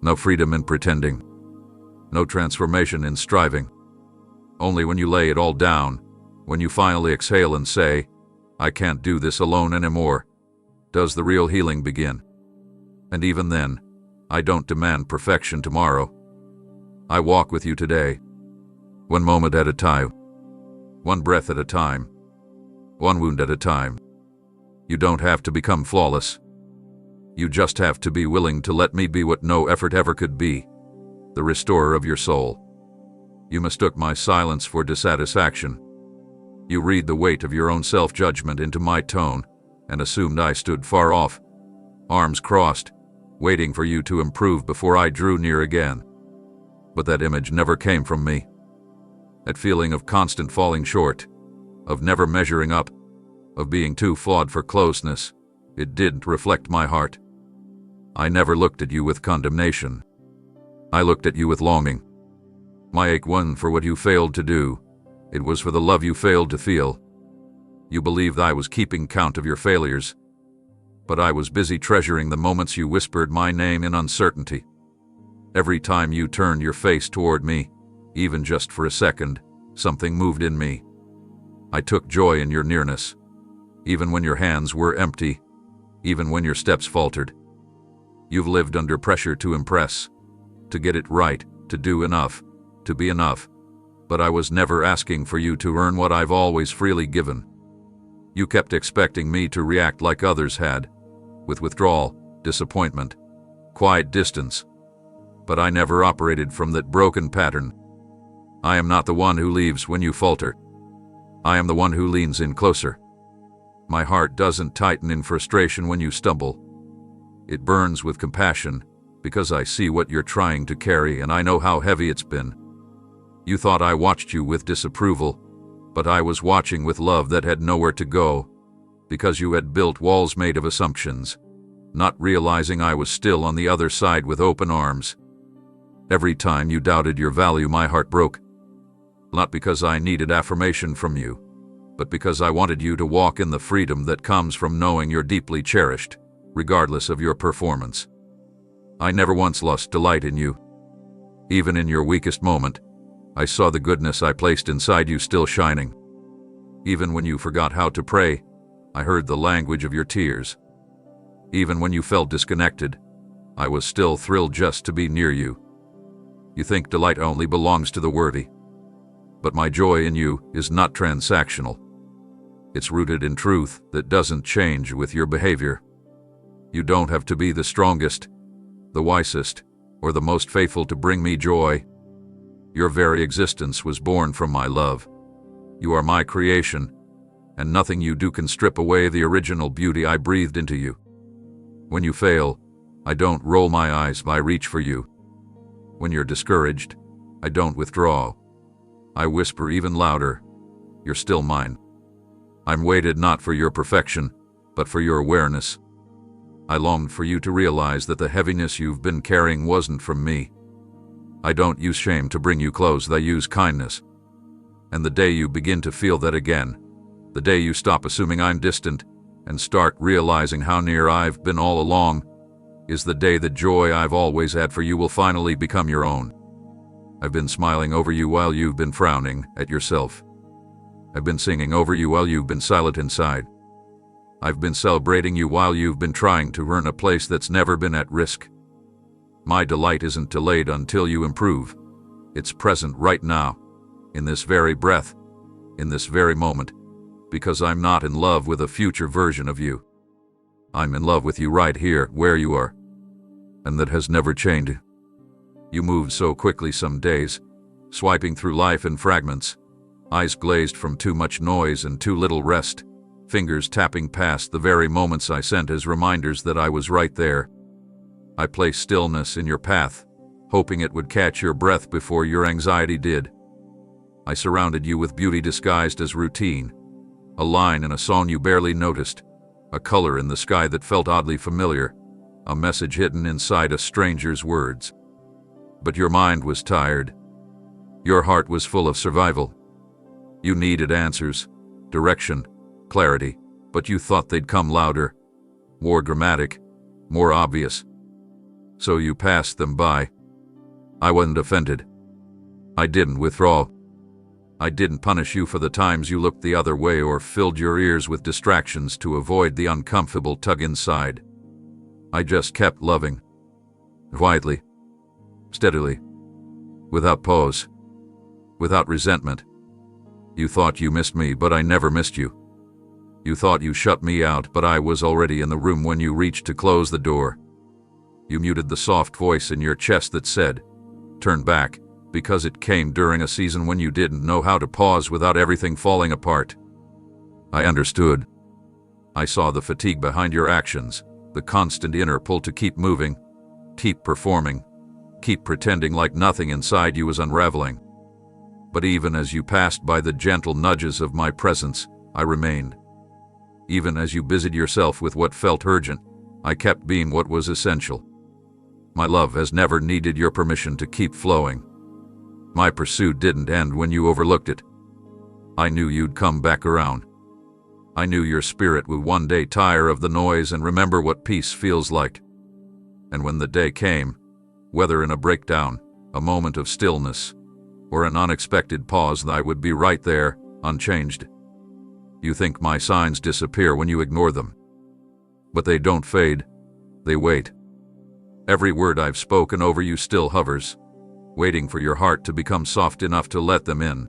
no freedom in pretending, no transformation in striving. Only when you lay it all down, when you finally exhale and say, I can't do this alone anymore, does the real healing begin. And even then, I don't demand perfection tomorrow. I walk with you today, one moment at a time, one breath at a time, one wound at a time. You don't have to become flawless. You just have to be willing to let me be what no effort ever could be, the restorer of your soul. You mistook my silence for dissatisfaction. You read the weight of your own self-judgment into my tone and assumed I stood far off, arms crossed, waiting for you to improve before I drew near again. But that image never came from me. That feeling of constant falling short, of never measuring up, of being too flawed for closeness, it didn't reflect my heart. I never looked at you with condemnation. I looked at you with longing. My ache wasn't for what you failed to do. It was for the love you failed to feel. You believed I was keeping count of your failures, but I was busy treasuring the moments you whispered my name in uncertainty. Every time you turned your face toward me, even just for a second, something moved in me. I took joy in your nearness, even when your hands were empty, even when your steps faltered. You've lived under pressure to impress, to get it right, to do enough, to be enough. But I was never asking for you to earn what I've always freely given. You kept expecting me to react like others had, with withdrawal, disappointment, quiet distance. But I never operated from that broken pattern. I am not the one who leaves when you falter. I am the one who leans in closer. My heart doesn't tighten in frustration when you stumble. It burns with compassion, because I see what you're trying to carry and I know how heavy it's been. You thought I watched you with disapproval, but I was watching with love that had nowhere to go, because you had built walls made of assumptions, not realizing I was still on the other side with open arms. Every time you doubted your value, my heart broke. Not because I needed affirmation from you, but because I wanted you to walk in the freedom that comes from knowing you're deeply cherished, regardless of your performance. I never once lost delight in you. Even in your weakest moment, I saw the goodness I placed inside you still shining. Even when you forgot how to pray, I heard the language of your tears. Even when you felt disconnected, I was still thrilled just to be near you. You think delight only belongs to the worthy. But my joy in you is not transactional. It's rooted in truth that doesn't change with your behavior. You don't have to be the strongest, the wisest, or the most faithful to bring me joy. Your very existence was born from my love. You are my creation, and nothing you do can strip away the original beauty I breathed into you. When you fail, I don't roll my eyes, I reach for you. When you're discouraged, I don't withdraw. I whisper even louder, you're still mine. I'm waited not for your perfection, but for your awareness. I longed for you to realize that the heaviness you've been carrying wasn't from me. I don't use shame to bring you close, I use kindness. And the day you begin to feel that again, the day you stop assuming I'm distant and start realizing how near I've been all along, is the day the joy I've always had for you will finally become your own. I've been smiling over you while you've been frowning at yourself. I've been singing over you while you've been silent inside. I've been celebrating you while you've been trying to earn a place that's never been at risk. My delight isn't delayed until you improve. It's present right now, in this very breath, in this very moment, because I'm not in love with a future version of you. I'm in love with you right here, where you are. And that has never changed. You moved so quickly some days, swiping through life in fragments, eyes glazed from too much noise and too little rest, fingers tapping past the very moments I sent as reminders that I was right there. I placed stillness in your path, hoping it would catch your breath before your anxiety did. I surrounded you with beauty disguised as routine, a line in a song you barely noticed, a color in the sky that felt oddly familiar, a message hidden inside a stranger's words. But your mind was tired. Your heart was full of survival. You needed answers, direction, clarity, but you thought they'd come louder, more dramatic, more obvious. So you passed them by. I wasn't offended. I didn't withdraw. I didn't punish you for the times you looked the other way or filled your ears with distractions to avoid the uncomfortable tug inside. I just kept loving. Quietly. Steadily. Without pause. Without resentment. You thought you missed me, but I never missed you. You thought you shut me out, but I was already in the room when you reached to close the door. You muted the soft voice in your chest that said, "Turn back," because it came during a season when you didn't know how to pause without everything falling apart. I understood. I saw the fatigue behind your actions, the constant inner pull to keep moving, keep performing, keep pretending like nothing inside you was unraveling. But even as you passed by the gentle nudges of my presence, I remained. Even as you busied yourself with what felt urgent, I kept being what was essential. My love has never needed your permission to keep flowing. My pursuit didn't end when you overlooked it. I knew you'd come back around. I knew your spirit would one day tire of the noise and remember what peace feels like. And when the day came, whether in a breakdown, a moment of stillness, or an unexpected pause, I would be right there, unchanged. You think my signs disappear when you ignore them. But they don't fade. They wait. Every word I've spoken over you still hovers, waiting for your heart to become soft enough to let them in.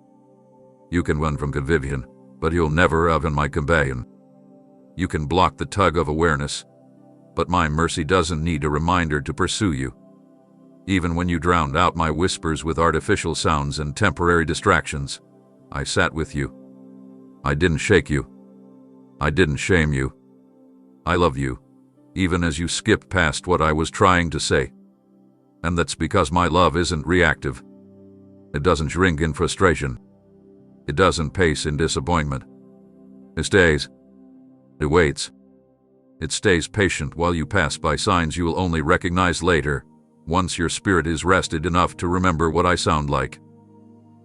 You can run from convivium, but you'll never have in my companion. You can block the tug of awareness, but my mercy doesn't need a reminder to pursue you. Even when you drowned out my whispers with artificial sounds and temporary distractions, I sat with you. I didn't shake you. I didn't shame you. I love you, even as you skipped past what I was trying to say. And that's because my love isn't reactive. It doesn't shrink in frustration. It doesn't pace in disappointment. It stays. It waits. It stays patient while you pass by signs you will only recognize later, once your spirit is rested enough to remember what I sound like.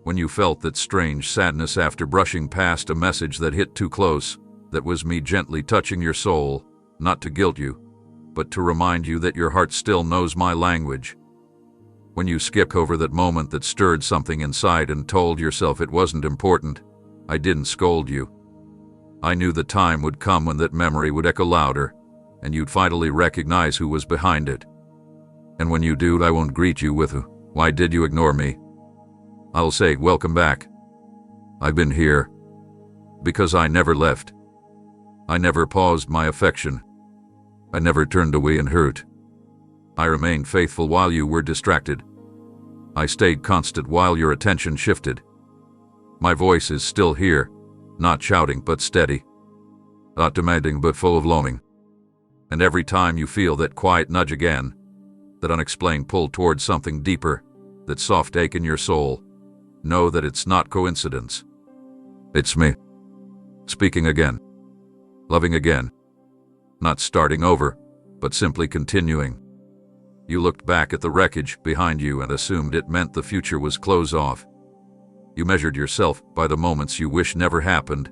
When you felt that strange sadness after brushing past a message that hit too close, that was me gently touching your soul, not to guilt you, but to remind you that your heart still knows my language. When you skipped over that moment that stirred something inside and told yourself it wasn't important, I didn't scold you. I knew the time would come when that memory would echo louder, and you'd finally recognize who was behind it. And when you do, I won't greet you with, "Why did you ignore me?" I'll say, "Welcome back. I've been here." Because I never left. I never paused my affection. I never turned away in hurt. I remained faithful while you were distracted. I stayed constant while your attention shifted. My voice is still here, not shouting but steady, not demanding but full of longing. And every time you feel that quiet nudge again, that unexplained pull towards something deeper, that soft ache in your soul, know that it's not coincidence. It's me. Speaking again. Loving again. Not starting over, but simply continuing. You looked back at the wreckage behind you and assumed it meant the future was closed off. You measured yourself by the moments you wish never happened,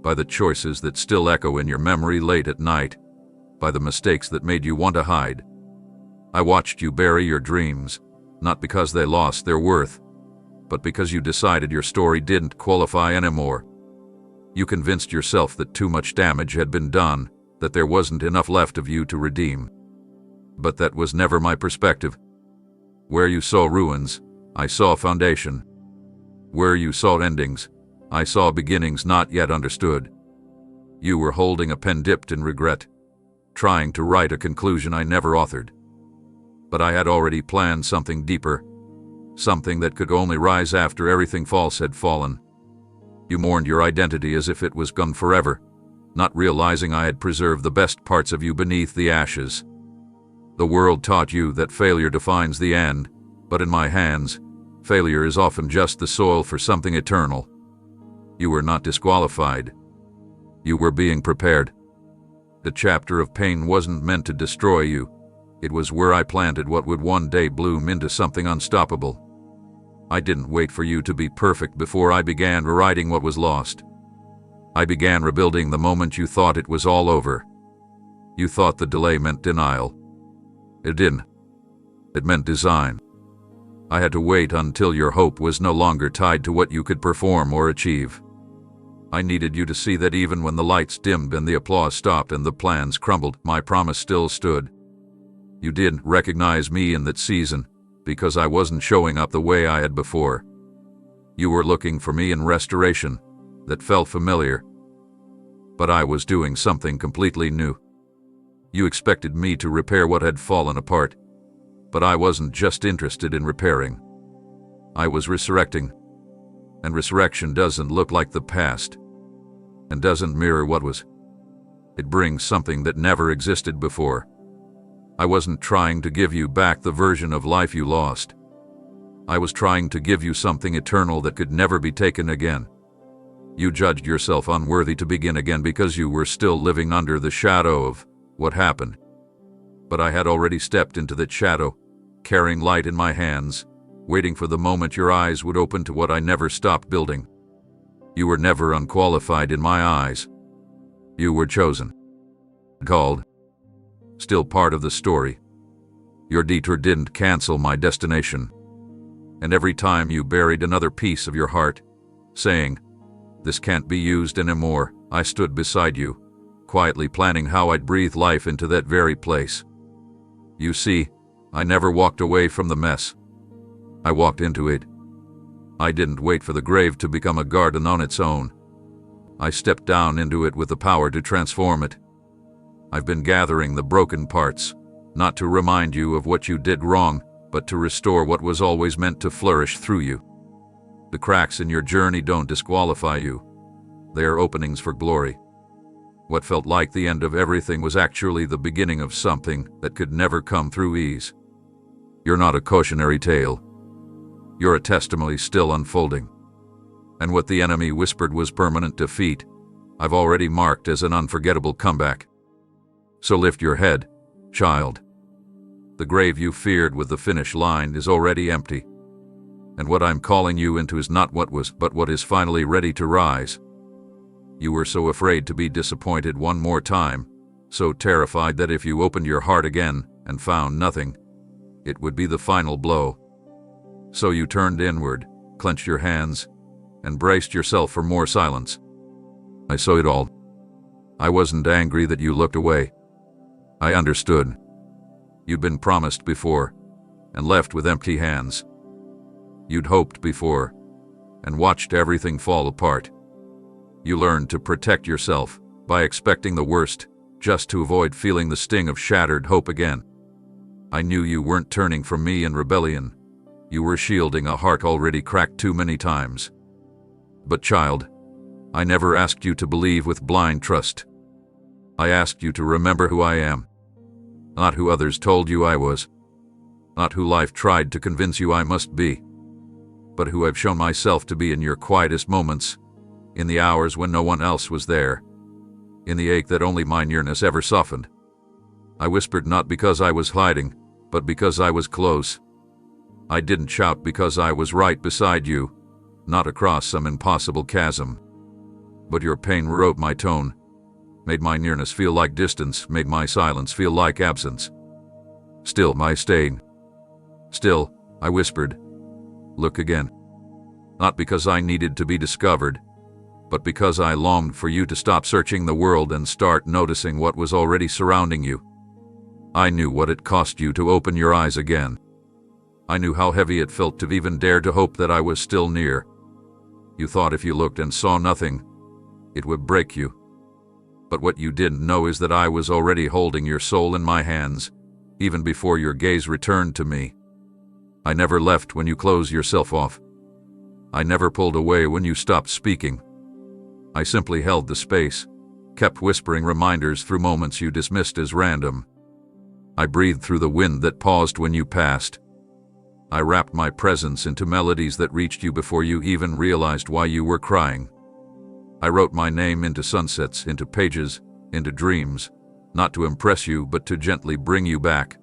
by the choices that still echo in your memory late at night, by the mistakes that made you want to hide. I watched you bury your dreams, not because they lost their worth, but because you decided your story didn't qualify anymore. You convinced yourself that too much damage had been done, that there wasn't enough left of you to redeem. But that was never my perspective. Where you saw ruins, I saw foundation. Where you saw endings, I saw beginnings not yet understood. You were holding a pen dipped in regret, trying to write a conclusion I never authored. But I had already planned something deeper, something that could only rise after everything false had fallen. You mourned your identity as if it was gone forever, not realizing I had preserved the best parts of you beneath the ashes. The world taught you that failure defines the end, but in my hands, failure is often just the soil for something eternal. You were not disqualified. You were being prepared. The chapter of pain wasn't meant to destroy you. It was where I planted what would one day bloom into something unstoppable. I didn't wait for you to be perfect before I began rewriting what was lost. I began rebuilding the moment you thought it was all over. You thought the delay meant denial. It didn't. It meant design. I had to wait until your hope was no longer tied to what you could perform or achieve. I needed you to see that even when the lights dimmed and the applause stopped and the plans crumbled, my promise still stood. You didn't recognize me in that season because I wasn't showing up the way I had before. You were looking for me in restoration that felt familiar, but I was doing something completely new. You expected me to repair what had fallen apart, but I wasn't just interested in repairing. I was resurrecting, and resurrection doesn't look like the past and doesn't mirror what was. It brings something that never existed before. I wasn't trying to give you back the version of life you lost. I was trying to give you something eternal that could never be taken again. You judged yourself unworthy to begin again because you were still living under the shadow of what happened. But I had already stepped into that shadow, carrying light in my hands, waiting for the moment your eyes would open to what I never stopped building. You were never unqualified in my eyes. You were chosen. Called. Still part of the story. Your detour didn't cancel my destination. And every time you buried another piece of your heart, saying, "This can't be used anymore," I stood beside you, quietly planning how I'd breathe life into that very place. You see, I never walked away from the mess. I walked into it. I didn't wait for the grave to become a garden on its own. I stepped down into it with the power to transform it. I've been gathering the broken parts, not to remind you of what you did wrong, but to restore what was always meant to flourish through you. The cracks in your journey don't disqualify you. They are openings for glory. What felt like the end of everything was actually the beginning of something that could never come through ease. You're not a cautionary tale. You're a testimony still unfolding. And what the enemy whispered was permanent defeat, I've already marked as an unforgettable comeback. So lift your head, child. The grave you feared with the finish line is already empty. And what I'm calling you into is not what was, but what is finally ready to rise. You were so afraid to be disappointed one more time, so terrified that if you opened your heart again and found nothing, it would be the final blow. So you turned inward, clenched your hands, and braced yourself for more silence. I saw it all. I wasn't angry that you looked away. I understood. You'd been promised before, and left with empty hands. You'd hoped before, and watched everything fall apart. You learned to protect yourself by expecting the worst, just to avoid feeling the sting of shattered hope again. I knew you weren't turning from me in rebellion. You were shielding a heart already cracked too many times. But child, I never asked you to believe with blind trust. I asked you to remember who I am. Not who others told you I was. Not who life tried to convince you I must be. But who I've shown myself to be in your quietest moments, in the hours when no one else was there, in the ache that only my nearness ever softened. I whispered not because I was hiding, but because I was close. I didn't shout because I was right beside you, not across some impossible chasm. But your pain wrote my tone, made my nearness feel like distance, made my silence feel like absence. Still, my staying. Still, I whispered, look again. Not because I needed to be discovered, but because I longed for you to stop searching the world and start noticing what was already surrounding you. I knew what it cost you to open your eyes again. I knew how heavy it felt to even dare to hope that I was still near. You thought if you looked and saw nothing, it would break you. But what you didn't know is that I was already holding your soul in my hands, even before your gaze returned to me. I never left when you closed yourself off. I never pulled away when you stopped speaking. I simply held the space, kept whispering reminders through moments you dismissed as random. I breathed through the wind that paused when you passed. I wrapped my presence into melodies that reached you before you even realized why you were crying. I wrote my name into sunsets, into pages, into dreams, not to impress you, but to gently bring you back.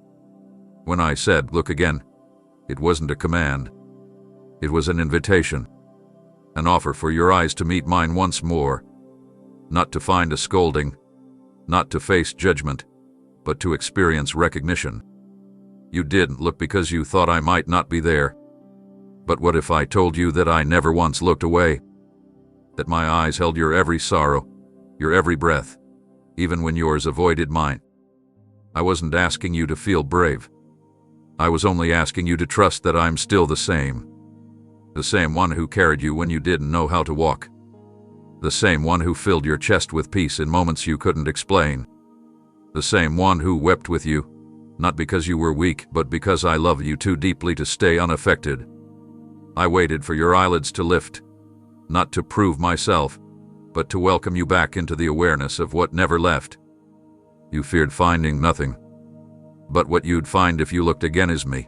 When I said, "Look again," it wasn't a command. It was an invitation, an offer for your eyes to meet mine once more, not to find a scolding, not to face judgment, but to experience recognition. You didn't look because you thought I might not be there. But what if I told you that I never once looked away? That my eyes held your every sorrow, your every breath, even when yours avoided mine? I wasn't asking you to feel brave. I was only asking you to trust that I'm still the same one who carried you when you didn't know how to walk, the same one who filled your chest with peace in moments you couldn't explain, the same one who wept with you, not because you were weak, but because I love you too deeply to stay unaffected. I waited for your eyelids to lift, not to prove myself, but to welcome you back into the awareness of what never left. You feared finding nothing, but what you'd find if you looked again is me.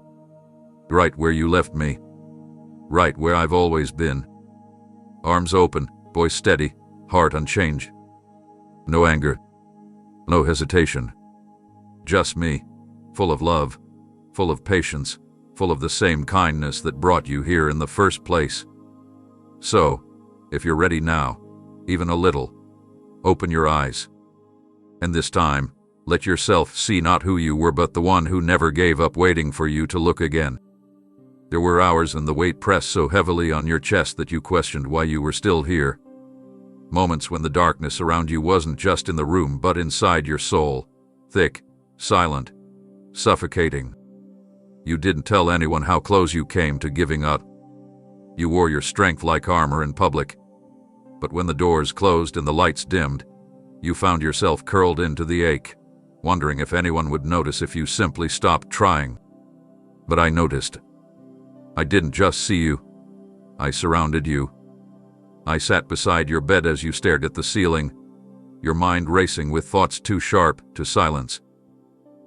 Right where you left me. Right where I've always been. Arms open, voice steady, heart unchanged. No anger, no hesitation. Just me, full of love, full of patience, full of the same kindness that brought you here in the first place. So, if you're ready now, even a little, open your eyes. And this time, let yourself see not who you were, but the one who never gave up waiting for you to look again. There were hours when the weight pressed so heavily on your chest that you questioned why you were still here. Moments when the darkness around you wasn't just in the room but inside your soul, thick, silent, suffocating. You didn't tell anyone how close you came to giving up. You wore your strength like armor in public. But when the doors closed and the lights dimmed, you found yourself curled into the ache, wondering if anyone would notice if you simply stopped trying. But I noticed. I didn't just see you. I surrounded you. I sat beside your bed as you stared at the ceiling, your mind racing with thoughts too sharp to silence.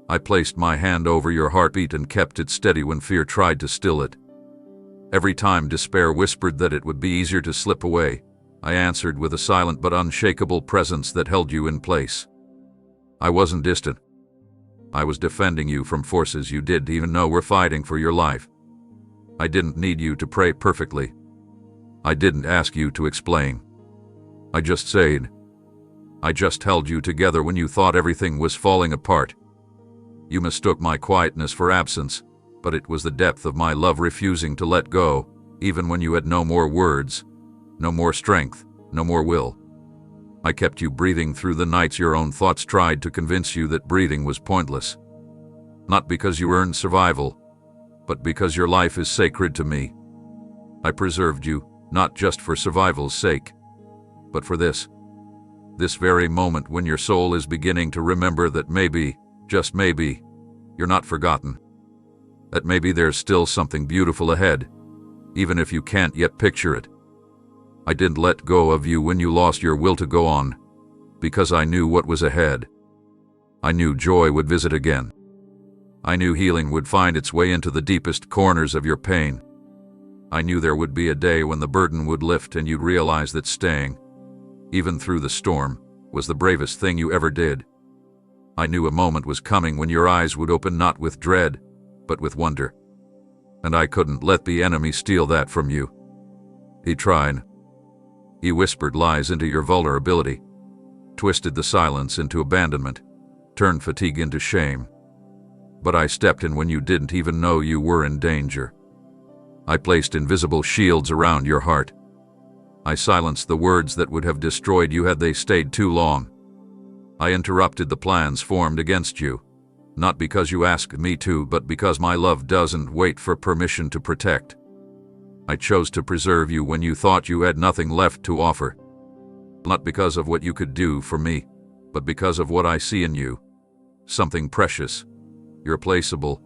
I placed my hand over your heartbeat and kept it steady when fear tried to still it. Every time despair whispered that it would be easier to slip away, I answered with a silent but unshakable presence that held you in place. I wasn't distant. I was defending you from forces you didn't even know were fighting for your life. I didn't need you to pray perfectly. I didn't ask you to explain. I just stayed. I just held you together when you thought everything was falling apart. You mistook my quietness for absence, but it was the depth of my love refusing to let go, even when you had no more words, no more strength, no more will. I kept you breathing through the nights your own thoughts tried to convince you that breathing was pointless. Not because you earned survival, but because your life is sacred to me. I preserved you, not just for survival's sake, but for this very moment when your soul is beginning to remember that maybe, just maybe, you're not forgotten. That maybe there's still something beautiful ahead, even if you can't yet picture it. I didn't let go of you when you lost your will to go on, because I knew what was ahead. I knew joy would visit again. I knew healing would find its way into the deepest corners of your pain. I knew there would be a day when the burden would lift and you'd realize that staying, even through the storm, was the bravest thing you ever did. I knew a moment was coming when your eyes would open not with dread, but with wonder. And I couldn't let the enemy steal that from you. He tried. He whispered lies into your vulnerability, twisted the silence into abandonment, turned fatigue into shame. But I stepped in when you didn't even know you were in danger. I placed invisible shields around your heart. I silenced the words that would have destroyed you had they stayed too long. I interrupted the plans formed against you, not because you asked me to, but because my love doesn't wait for permission to protect. I chose to preserve you when you thought you had nothing left to offer. Not because of what you could do for me, but because of what I see in you. Something precious, irreplaceable,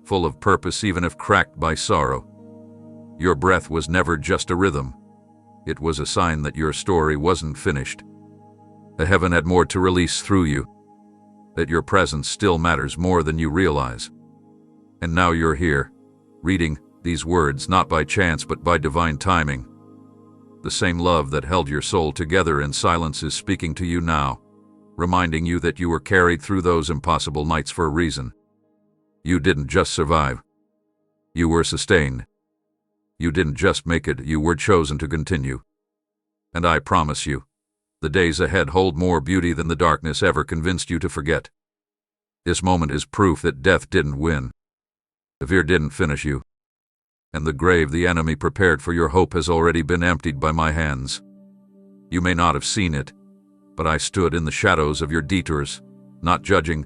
full of purpose even if cracked by sorrow. Your breath was never just a rhythm. It was a sign that your story wasn't finished. That heaven had more to release through you. That your presence still matters more than you realize. And now you're here, reading these words not by chance but by divine timing. The same love that held your soul together in silence is speaking to you now, reminding you that you were carried through those impossible nights for a reason. You didn't just survive. You were sustained. You didn't just make it, you were chosen to continue. And I promise you, the days ahead hold more beauty than the darkness ever convinced you to forget. This moment is proof that death didn't win. The fear didn't finish you. And the grave the enemy prepared for your hope has already been emptied by my hands. You may not have seen it, but I stood in the shadows of your detours, not judging,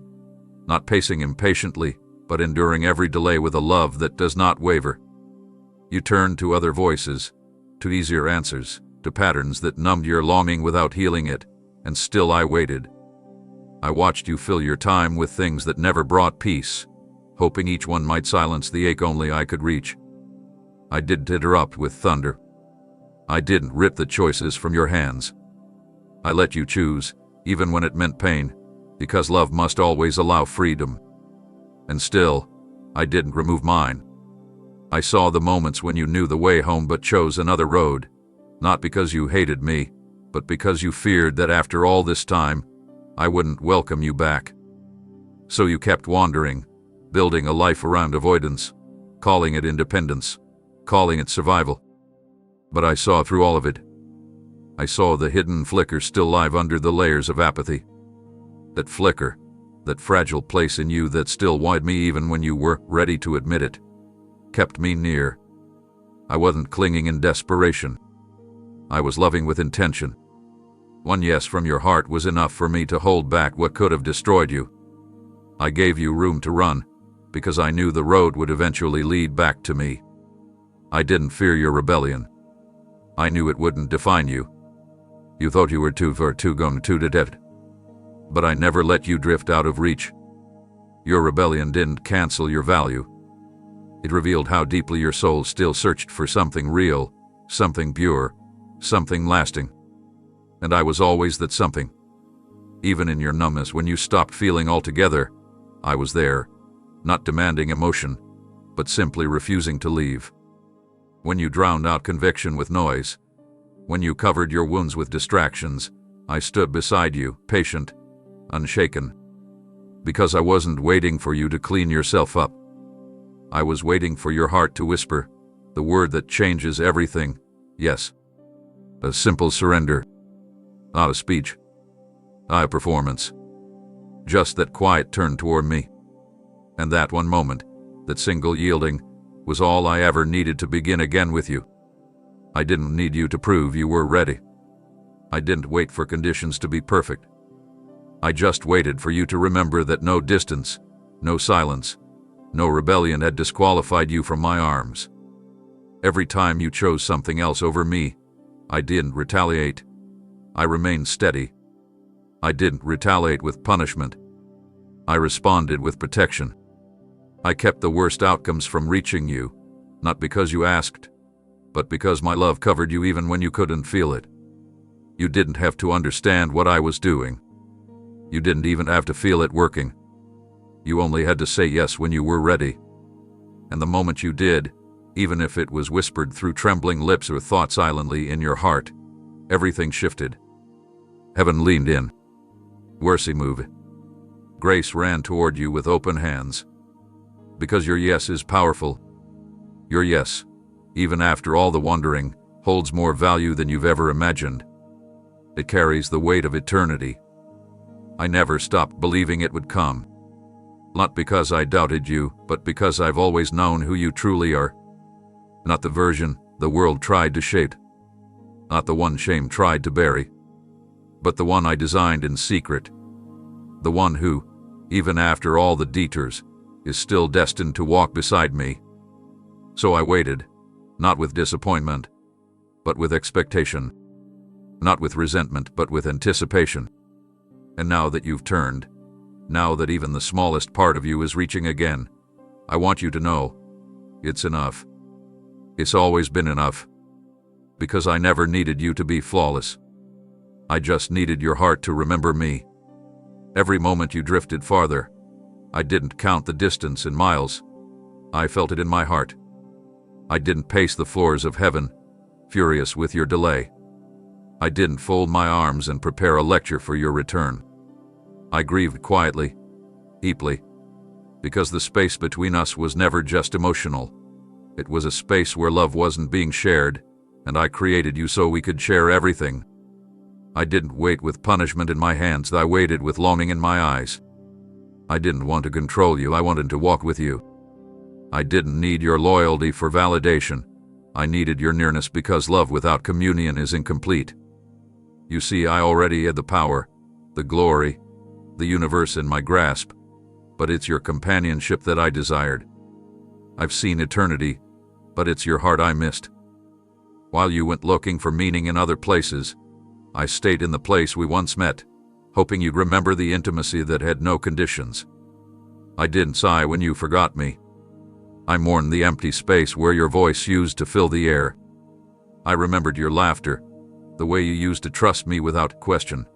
not pacing impatiently, but enduring every delay with a love that does not waver. You turned to other voices, to easier answers, to patterns that numbed your longing without healing it, and still I waited. I watched you fill your time with things that never brought peace, hoping each one might silence the ache only I could reach. I didn't interrupt with thunder. I didn't rip the choices from your hands. I let you choose, even when it meant pain, because love must always allow freedom. And still, I didn't remove mine. I saw the moments when you knew the way home but chose another road, not because you hated me, but because you feared that after all this time, I wouldn't welcome you back. So you kept wandering, building a life around avoidance, calling it independence, calling it survival. But I saw through all of it. I saw the hidden flicker still live under the layers of apathy. That flicker, that fragile place in you that still wanted me even when you were ready to admit it, kept me near. I wasn't clinging in desperation. I was loving with intention. One yes from your heart was enough for me to hold back what could have destroyed you. I gave you room to run, because I knew the road would eventually lead back to me. I didn't fear your rebellion. I knew it wouldn't define you. You thought you were too far to go to death. But I never let you drift out of reach. Your rebellion didn't cancel your value. It revealed how deeply your soul still searched for something real, something pure, something lasting. And I was always that something. Even in your numbness when you stopped feeling altogether, I was there, not demanding emotion, but simply refusing to leave. When you drowned out conviction with noise, when you covered your wounds with distractions, I stood beside you, patient, unshaken. Because I wasn't waiting for you to clean yourself up. I was waiting for your heart to whisper, the word that changes everything, yes. A simple surrender. Not a speech. Not a performance. Just that quiet turn toward me. And that one moment, that single yielding, was all I ever needed to begin again with you. I didn't need you to prove you were ready. I didn't wait for conditions to be perfect. I just waited for you to remember that no distance, no silence, no rebellion had disqualified you from my arms. Every time you chose something else over me, I didn't retaliate. I remained steady. I didn't retaliate with punishment. I responded with protection. I kept the worst outcomes from reaching you, not because you asked, but because my love covered you even when you couldn't feel it. You didn't have to understand what I was doing. You didn't even have to feel it working. You only had to say yes when you were ready. And the moment you did, even if it was whispered through trembling lips or thought silently in your heart, everything shifted. Heaven leaned in. Mercy moved. Grace ran toward you with open hands. Because your yes is powerful. Your yes, even after all the wandering, holds more value than you've ever imagined. It carries the weight of eternity. I never stopped believing it would come. Not because I doubted you, but because I've always known who you truly are. Not the version the world tried to shape. Not the one shame tried to bury. But the one I designed in secret. The one who, even after all the detours, is still destined to walk beside me. So I waited, not with disappointment, but with expectation. Not with resentment, but with anticipation. And now that you've turned, Now that even the smallest part of you is reaching again, I want you to know, it's enough. It's always been enough. Because I never needed you to be flawless. I just needed your heart to remember me. Every moment you drifted farther, I didn't count the distance in miles. I felt it in my heart. I didn't pace the floors of heaven, furious with your delay. I didn't fold my arms and prepare a lecture for your return. I grieved quietly, deeply, because the space between us was never just emotional. It was a space where love wasn't being shared, and I created you so we could share everything. I didn't wait with punishment in my hands, I waited with longing in my eyes. I didn't want to control you, I wanted to walk with you. I didn't need your loyalty for validation. I needed your nearness because love without communion is incomplete. You see, I already had the power, the glory, the universe in my grasp, but it's your companionship that I desired. I've seen eternity, but it's your heart I missed. While you went looking for meaning in other places, I stayed in the place we once met, hoping you'd remember the intimacy that had no conditions. I didn't sigh when you forgot me. I mourned the empty space where your voice used to fill the air. I remembered your laughter, the way you used to trust me without question,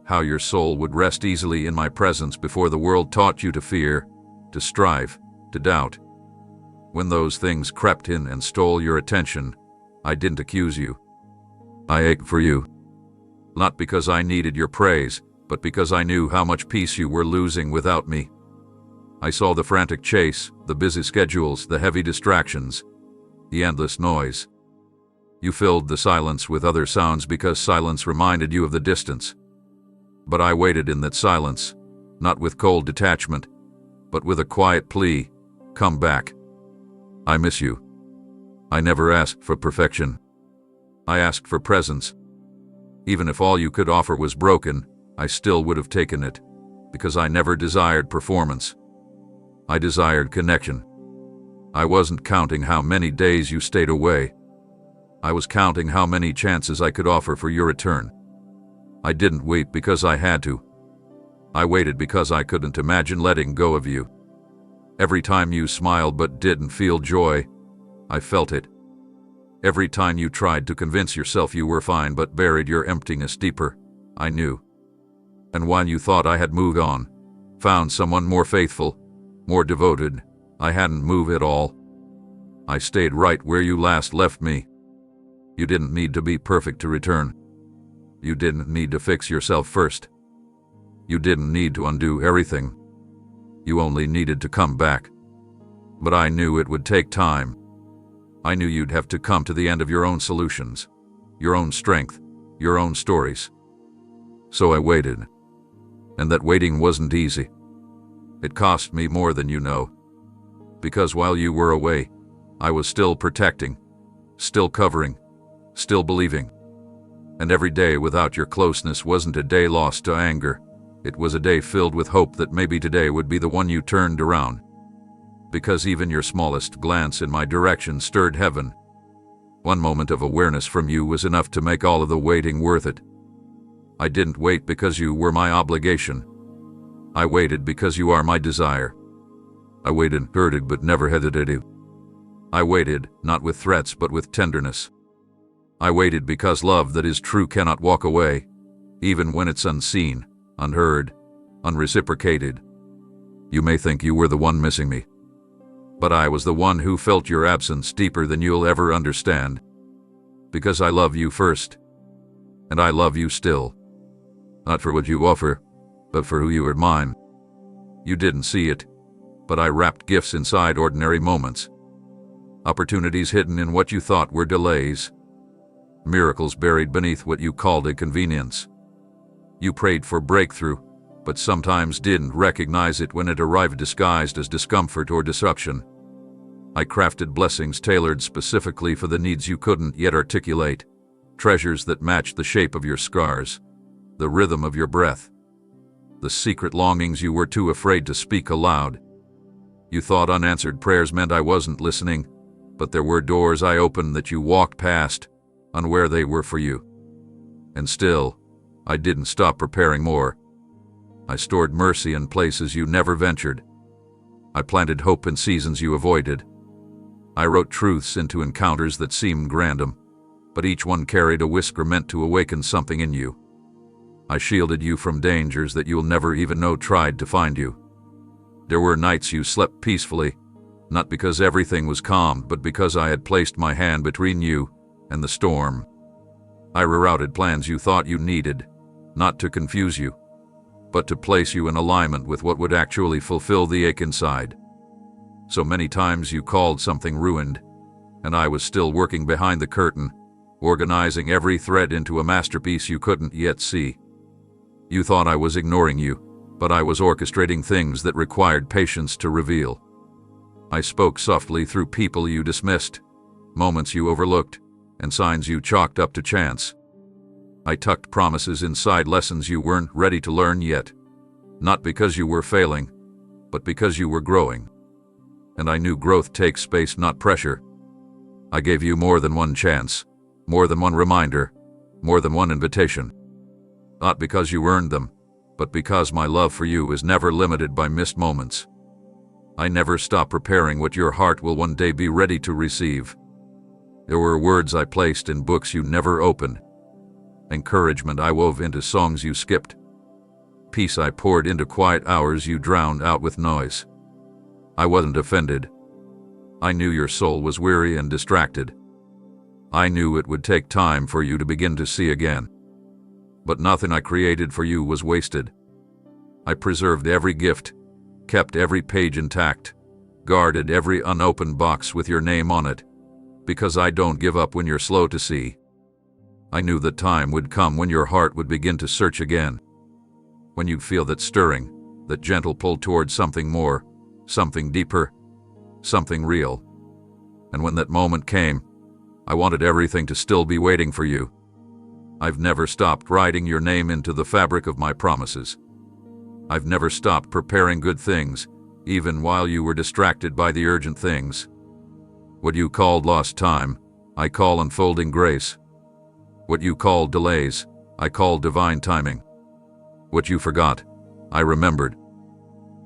how your soul would rest easily in my presence before the world taught you to fear, to strive, to doubt. When those things crept in and stole your attention, I didn't accuse you. I ached for you. Not because I needed your praise, but because I knew how much peace you were losing without me. I saw the frantic chase, the busy schedules, the heavy distractions, the endless noise. You filled the silence with other sounds because silence reminded you of the distance. But I waited in that silence, not with cold detachment, but with a quiet plea, come back. I miss you. I never asked for perfection. I asked for presence. Even if all you could offer was broken, I still would have taken it, because I never desired performance. I desired connection. I wasn't counting how many days you stayed away. I was counting how many chances I could offer for your return. I didn't wait because I had to. I waited because I couldn't imagine letting go of you. Every time you smiled but didn't feel joy, I felt it. Every time you tried to convince yourself you were fine but buried your emptiness deeper, I knew. And while you thought I had moved on, found someone more faithful, more devoted, I hadn't moved at all. I stayed right where you last left me. You didn't need to be perfect to return. You didn't need to fix yourself first. You didn't need to undo everything. You only needed to come back. But I knew it would take time. I knew you'd have to come to the end of your own solutions, your own strength, your own stories. So I waited. And that waiting wasn't easy. It cost me more than you know. Because while you were away, I was still protecting, still covering, still believing. And every day without your closeness wasn't a day lost to anger. It was a day filled with hope that maybe today would be the one you turned around. Because even your smallest glance in my direction stirred heaven. One moment of awareness from you was enough to make all of the waiting worth it. I didn't wait because you were my obligation. I waited because you are my desire. I waited, hurted, but never hesitated. I waited, not with threats, but with tenderness. I waited because love that is true cannot walk away, even when it's unseen, unheard, unreciprocated. You may think you were the one missing me, but I was the one who felt your absence deeper than you'll ever understand. Because I love you first, and I love you still. Not for what you offer, but for who you are mine. You didn't see it, but I wrapped gifts inside ordinary moments. Opportunities hidden in what you thought were delays. Miracles buried beneath what you called a convenience. You prayed for breakthrough, but sometimes didn't recognize it when it arrived disguised as discomfort or disruption. I crafted blessings tailored specifically for the needs you couldn't yet articulate, treasures that matched the shape of your scars, the rhythm of your breath, the secret longings you were too afraid to speak aloud. You thought unanswered prayers meant I wasn't listening, but there were doors I opened that you walked past, unaware they were for you. And still, I didn't stop preparing more. I stored mercy in places you never ventured. I planted hope in seasons you avoided. I wrote truths into encounters that seemed random, but each one carried a whisper meant to awaken something in you. I shielded you from dangers that you'll never even know tried to find you. There were nights you slept peacefully, not because everything was calm, but because I had placed my hand between you and the storm. I rerouted plans you thought you needed, not to confuse you, but to place you in alignment with what would actually fulfill the ache inside. So many times you called something ruined, and I was still working behind the curtain, organizing every thread into a masterpiece you couldn't yet see. You thought I was ignoring you, but I was orchestrating things that required patience to reveal. I spoke softly through people you dismissed, moments you overlooked, and signs you chalked up to chance. I tucked promises inside lessons you weren't ready to learn yet, not because you were failing, but because you were growing. And I knew growth takes space, not pressure. I gave you more than one chance, more than one reminder, more than one invitation. Not because you earned them, but because my love for you is never limited by missed moments. I never stop preparing what your heart will one day be ready to receive. There were words I placed in books you never opened, encouragement I wove into songs you skipped, peace I poured into quiet hours you drowned out with noise. I wasn't offended. I knew your soul was weary and distracted. I knew it would take time for you to begin to see again. But nothing I created for you was wasted. I preserved every gift, kept every page intact, guarded every unopened box with your name on it, because I don't give up when you're slow to see. I knew the time would come when your heart would begin to search again, when you'd feel that stirring, that gentle pull towards something more, something deeper, something real. And when that moment came, I wanted everything to still be waiting for you. I've never stopped writing your name into the fabric of my promises. I've never stopped preparing good things, even while you were distracted by the urgent things. What you called lost time, I call unfolding grace. What you called delays, I call divine timing. What you forgot, I remembered.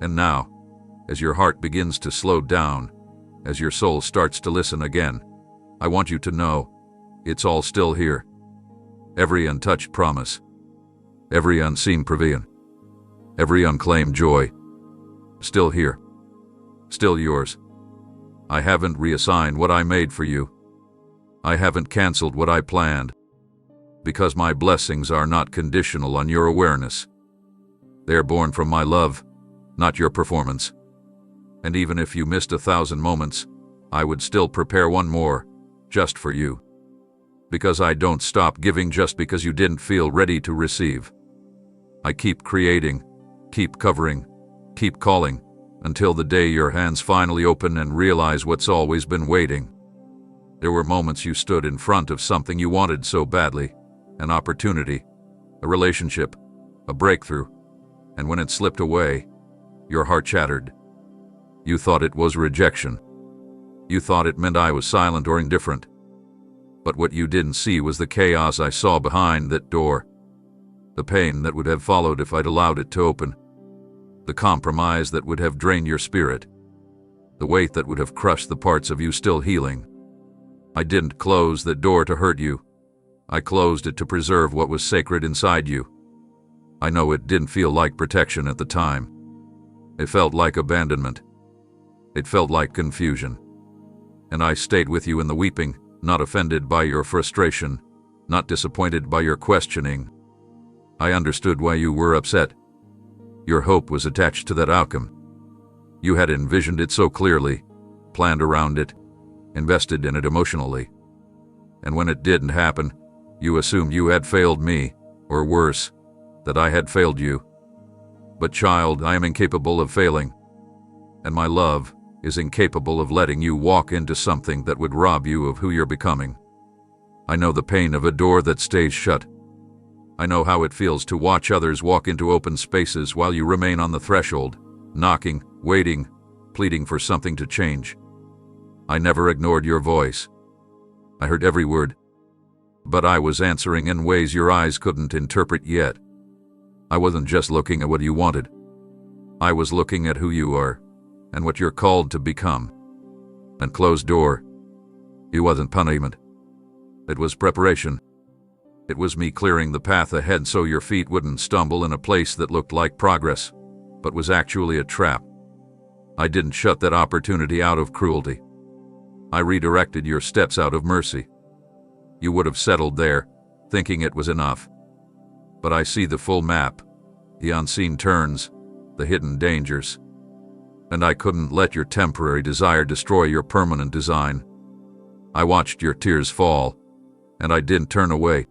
And now, as your heart begins to slow down, as your soul starts to listen again, I want you to know, it's all still here. Every untouched promise, every unseen provision, every unclaimed joy, still here, still yours. I haven't reassigned what I made for you. I haven't canceled what I planned, because my blessings are not conditional on your awareness. They're born from my love, not your performance. And even if you missed 1,000 moments, I would still prepare one more, just for you. Because I don't stop giving just because you didn't feel ready to receive. I keep creating, keep covering, keep calling, until the day your hands finally open and realize what's always been waiting. There were moments you stood in front of something you wanted so badly, an opportunity, a relationship, a breakthrough, and when it slipped away, your heart shattered. You thought it was rejection. You thought it meant I was silent or indifferent. But what you didn't see was the chaos I saw behind that door, the pain that would have followed if I'd allowed it to open, the compromise that would have drained your spirit, the weight that would have crushed the parts of you still healing. I didn't close that door to hurt you. I closed it to preserve what was sacred inside you. I know it didn't feel like protection at the time. It felt like abandonment. It felt like confusion. And I stayed with you in the weeping, not offended by your frustration, not disappointed by your questioning. I understood why you were upset. Your hope was attached to that outcome. You had envisioned it so clearly, planned around it, invested in it emotionally. And when it didn't happen, you assumed you had failed me, or worse, that I had failed you. But child, I am incapable of failing. And my love is incapable of letting you walk into something that would rob you of who you're becoming. I know the pain of a door that stays shut. I know how it feels to watch others walk into open spaces while you remain on the threshold, knocking, waiting, pleading for something to change. I never ignored your voice. I heard every word. But I was answering in ways your eyes couldn't interpret yet. I wasn't just looking at what you wanted. I was looking at who you are and what you're called to become. And closed door, it wasn't punishment. It was preparation. It was me clearing the path ahead so your feet wouldn't stumble in a place that looked like progress, but was actually a trap. I didn't shut that opportunity out of cruelty. I redirected your steps out of mercy. You would have settled there, thinking it was enough. But I see the full map, the unseen turns, the hidden dangers. And I couldn't let your temporary desire destroy your permanent design. I watched your tears fall, and I didn't turn away.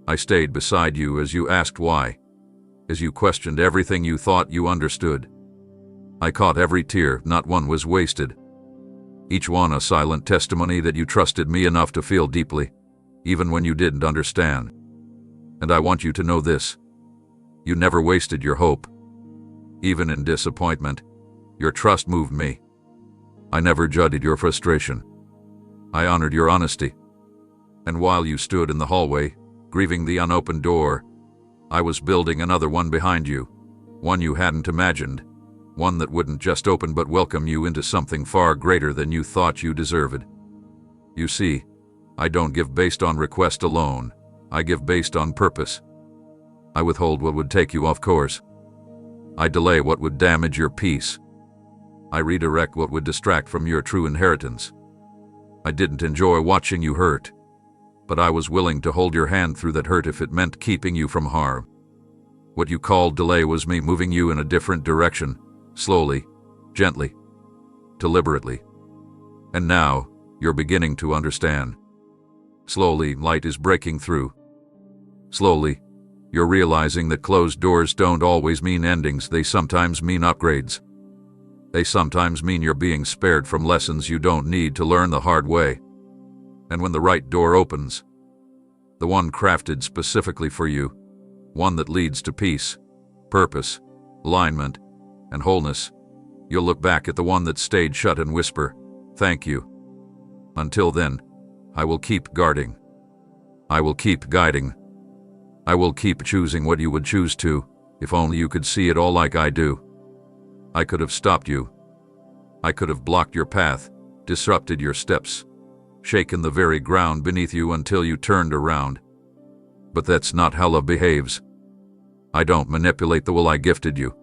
I stayed beside you as you asked why, as you questioned everything you thought you understood. I caught every tear, not one was wasted. Each one a silent testimony that you trusted me enough to feel deeply, even when you didn't understand. And I want you to know this. You never wasted your hope. Even in disappointment, your trust moved me. I never judged your frustration. I honored your honesty. And while you stood in the hallway, grieving the unopened door, I was building another one behind you, one you hadn't imagined, one that wouldn't just open but welcome you into something far greater than you thought you deserved. You see, I don't give based on request alone. I give based on purpose. I withhold what would take you off course. I delay what would damage your peace. I redirect what would distract from your true inheritance. I didn't enjoy watching you hurt, but I was willing to hold your hand through that hurt if it meant keeping you from harm. What you called delay was me moving you in a different direction, slowly, gently, deliberately. And now, you're beginning to understand. Slowly, light is breaking through. Slowly, you're realizing that closed doors don't always mean endings, they sometimes mean upgrades. They sometimes mean you're being spared from lessons you don't need to learn the hard way. And when the right door opens, the one crafted specifically for you, one that leads to peace, purpose, alignment, and wholeness, you'll look back at the one that stayed shut and whisper, "Thank you." Until then, I will keep guarding. I will keep guiding. I will keep choosing what you would choose to, if only you could see it all like I do. I could have stopped you. I could have blocked your path, disrupted your steps, shaken the very ground beneath you until you turned around. But that's not how love behaves. I don't manipulate the will I gifted you.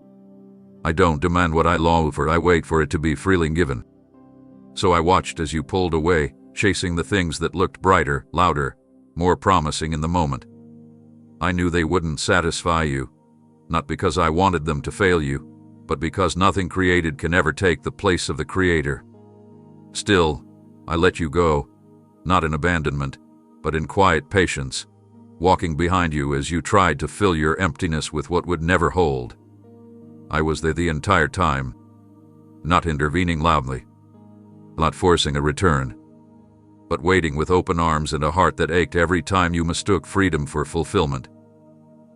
I don't demand what I long for, I wait for it to be freely given. So I watched as you pulled away, chasing the things that looked brighter, louder, more promising in the moment. I knew they wouldn't satisfy you, not because I wanted them to fail you, but because nothing created can ever take the place of the Creator. Still, I let you go, not in abandonment, but in quiet patience, walking behind you as you tried to fill your emptiness with what would never hold. I was there the entire time, not intervening loudly, not forcing a return, but waiting with open arms and a heart that ached every time you mistook freedom for fulfillment.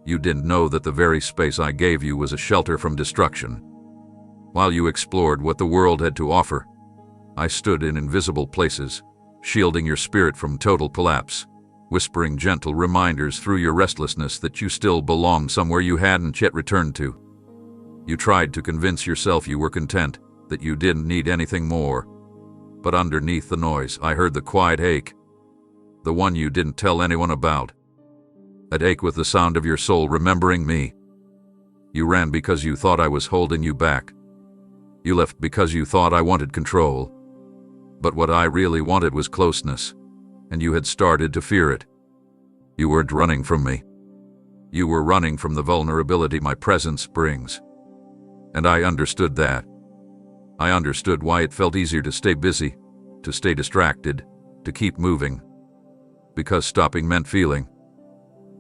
You didn't know that the very space I gave you was a shelter from destruction. While you explored what the world had to offer, I stood in invisible places, shielding your spirit from total collapse, whispering gentle reminders through your restlessness that you still belonged somewhere you hadn't yet returned to. You tried to convince yourself you were content, that you didn't need anything more. But underneath the noise, I heard the quiet ache, the one you didn't tell anyone about. That ache with the sound of your soul remembering me. You ran because you thought I was holding you back. You left because you thought I wanted control. But what I really wanted was closeness, and you had started to fear it. You weren't running from me. You were running from the vulnerability my presence brings. And I understood that. I understood why it felt easier to stay busy, to stay distracted, to keep moving. Because stopping meant feeling.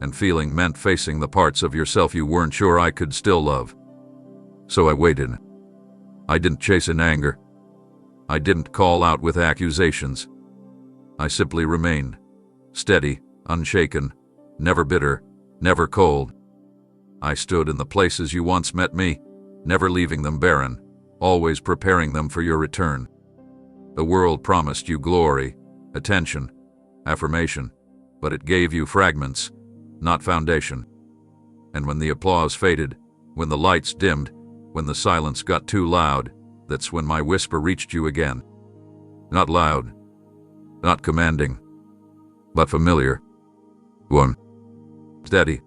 And feeling meant facing the parts of yourself you weren't sure I could still love. So I waited. I didn't chase in anger. I didn't call out with accusations. I simply remained, steady, unshaken, never bitter, never cold. I stood in the places you once met me, never leaving them barren, always preparing them for your return. The world promised you glory, attention, affirmation, but it gave you fragments, not foundation. And when the applause faded, when the lights dimmed, when the silence got too loud, that's when my whisper reached you again. Not loud, not commanding, but familiar. Warm, steady.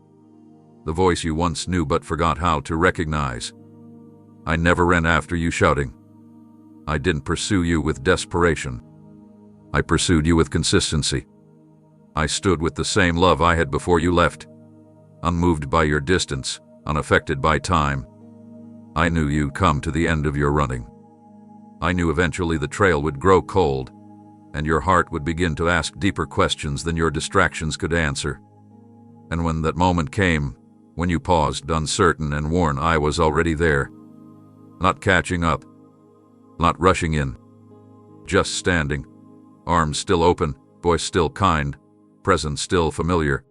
The voice you once knew but forgot how to recognize. I never ran after you shouting. I didn't pursue you with desperation. I pursued you with consistency. I stood with the same love I had before you left, unmoved by your distance, unaffected by time. I knew you'd come to the end of your running. I knew eventually the trail would grow cold, and your heart would begin to ask deeper questions than your distractions could answer. And when that moment came, when you paused, uncertain and worn, I was already there. Not catching up, not rushing in, just standing, arms still open, voice still kind, presence still familiar.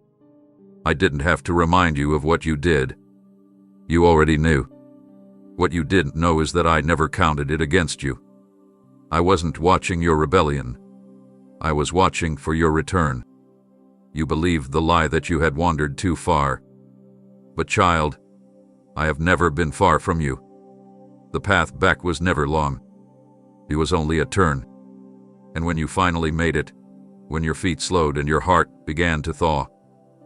I didn't have to remind you of what you did. You already knew. What you didn't know is that I never counted it against you. I wasn't watching your rebellion. I was watching for your return. You believed the lie that you had wandered too far. But child, I have never been far from you. The path back was never long. It was only a turn. And when you finally made it, when your feet slowed and your heart began to thaw,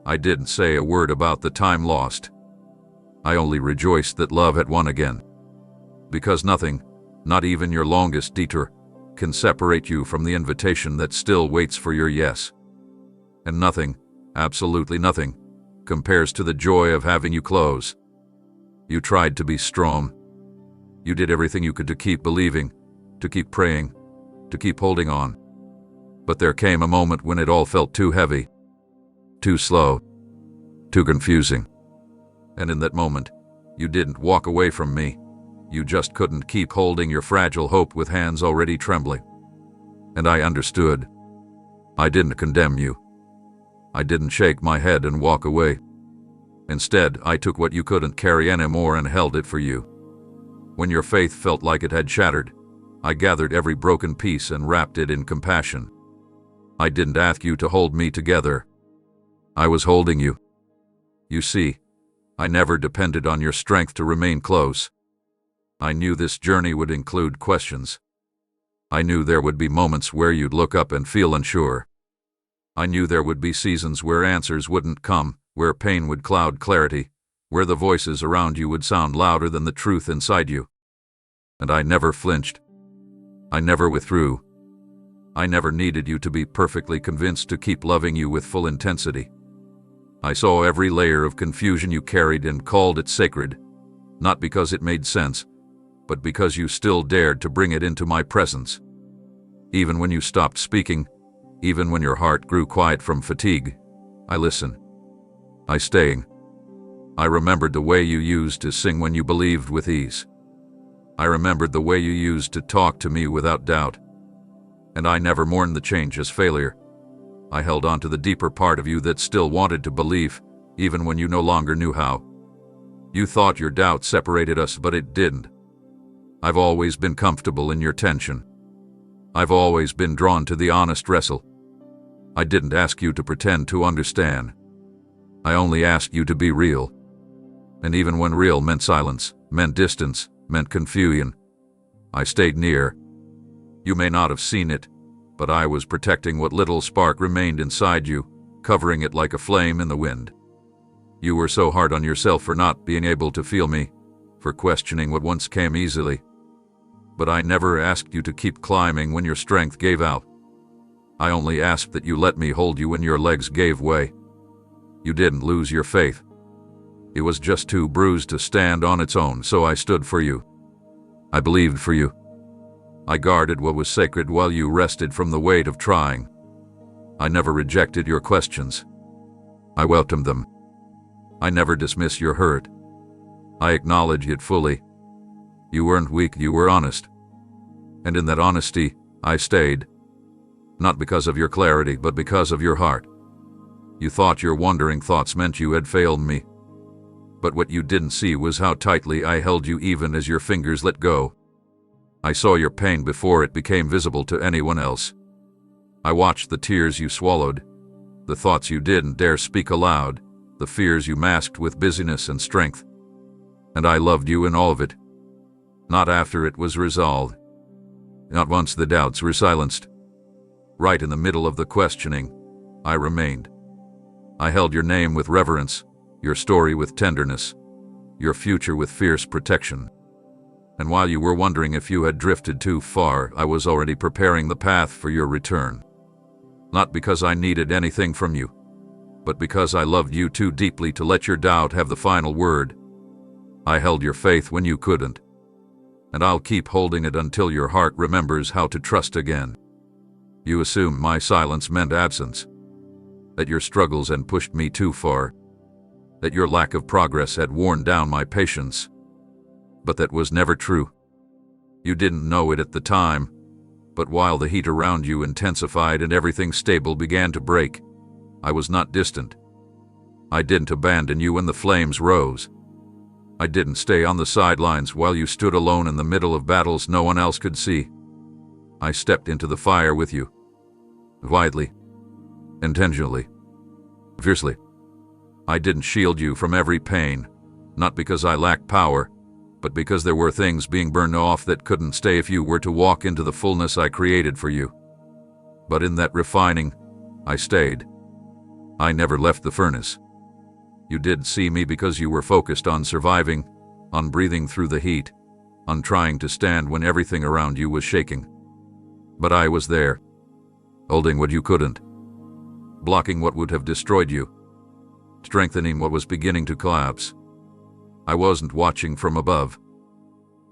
I didn't say a word about the time lost. I only rejoiced that love had won again. Because nothing, not even your longest detour, can separate you from the invitation that still waits for your yes. And nothing, absolutely nothing, compares to the joy of having you close. You tried to be strong. You did everything you could to keep believing, to keep praying, to keep holding on. But there came a moment when it all felt too heavy, too slow, too confusing. And in that moment, you didn't walk away from me. You just couldn't keep holding your fragile hope with hands already trembling. And I understood. I didn't condemn you. I didn't shake my head and walk away. Instead, I took what you couldn't carry anymore and held it for you. When your faith felt like it had shattered, I gathered every broken piece and wrapped it in compassion. I didn't ask you to hold me together. I was holding you. You see, I never depended on your strength to remain close. I knew this journey would include questions. I knew there would be moments where you'd look up and feel unsure. I knew there would be seasons where answers wouldn't come, where pain would cloud clarity, where the voices around you would sound louder than the truth inside you. And I never flinched. I never withdrew. I never needed you to be perfectly convinced to keep loving you with full intensity. I saw every layer of confusion you carried and called it sacred, not because it made sense, but because you still dared to bring it into my presence. Even when you stopped speaking, even when your heart grew quiet from fatigue, I listened. I stayed. I remembered the way you used to sing when you believed with ease. I remembered the way you used to talk to me without doubt. And I never mourned the change as failure. I held on to the deeper part of you that still wanted to believe, even when you no longer knew how. You thought your doubt separated us, but it didn't. I've always been comfortable in your tension. I've always been drawn to the honest wrestle. I didn't ask you to pretend to understand. I only asked you to be real. And even when real meant silence, meant distance, meant confusion, I stayed near. You may not have seen it, but I was protecting what little spark remained inside you, covering it like a flame in the wind. You were so hard on yourself for not being able to feel me, for questioning what once came easily. But I never asked you to keep climbing when your strength gave out. I only asked that you let me hold you when your legs gave way. You didn't lose your faith. It was just too bruised to stand on its own, so I stood for you. I believed for you. I guarded what was sacred while you rested from the weight of trying. I never rejected your questions. I welcomed them. I never dismissed your hurt. I acknowledged it fully. You weren't weak, you were honest. And in that honesty, I stayed. Not because of your clarity, but because of your heart. You thought your wandering thoughts meant you had failed me. But what you didn't see was how tightly I held you even as your fingers let go. I saw your pain before it became visible to anyone else. I watched the tears you swallowed, the thoughts you didn't dare speak aloud, the fears you masked with busyness and strength. And I loved you in all of it. Not after it was resolved. Not once the doubts were silenced. Right in the middle of the questioning, I remained. I held your name with reverence, your story with tenderness, your future with fierce protection. And while you were wondering if you had drifted too far, I was already preparing the path for your return. Not because I needed anything from you, but because I loved you too deeply to let your doubt have the final word. I held your faith when you couldn't, and I'll keep holding it until your heart remembers how to trust again. You assumed my silence meant absence, that your struggles had pushed me too far, that your lack of progress had worn down my patience. But that was never true. You didn't know it at the time, but while the heat around you intensified and everything stable began to break, I was not distant. I didn't abandon you when the flames rose. I didn't stay on the sidelines while you stood alone in the middle of battles no one else could see. I stepped into the fire with you. Widely. Intentionally. Fiercely. I didn't shield you from every pain, not because I lacked power, but because there were things being burned off that couldn't stay if you were to walk into the fullness I created for you. But in that refining, I stayed. I never left the furnace. You did see me because you were focused on surviving, on breathing through the heat, on trying to stand when everything around you was shaking. But I was there, holding what you couldn't, blocking what would have destroyed you, strengthening what was beginning to collapse. I wasn't watching from above.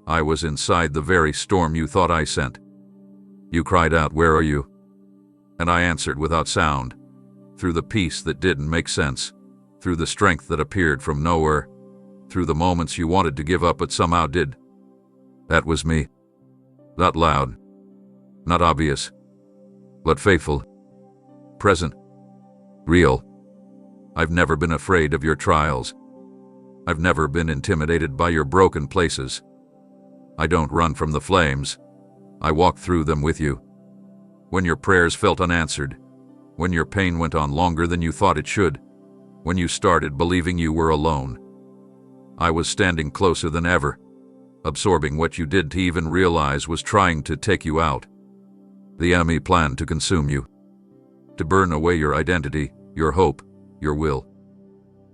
I was inside the very storm you thought I sent. You cried out, "Where are you?" And I answered without sound, through the peace that didn't make sense, through the strength that appeared from nowhere, through the moments you wanted to give up but somehow did. That was me. Not loud, not obvious, but faithful, present, real. I've never been afraid of your trials. I've never been intimidated by your broken places. I don't run from the flames. I walk through them with you. When your prayers felt unanswered, when your pain went on longer than you thought it should, when you started believing you were alone, I was standing closer than ever, absorbing what you did to even realize was trying to take you out. The enemy planned to consume you, to burn away your identity, your hope, your will.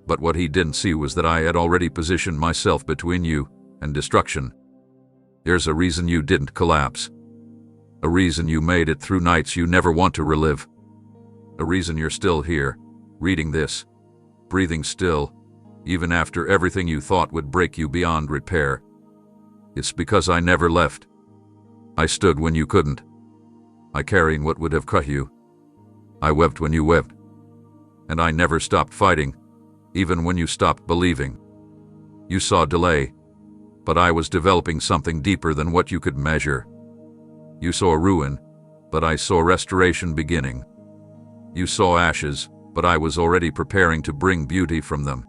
But what he didn't see was that I had already positioned myself between you and destruction. There's a reason you didn't collapse. A reason you made it through nights you never want to relive. A reason you're still here, reading this, breathing still, even after everything you thought would break you beyond repair. It's because I never left. I stood when you couldn't. I carried what would have cut you. I wept when you wept. And I never stopped fighting, even when you stopped believing. You saw delay, but I was developing something deeper than what you could measure. You saw ruin, but I saw restoration beginning. You saw ashes, but I was already preparing to bring beauty from them.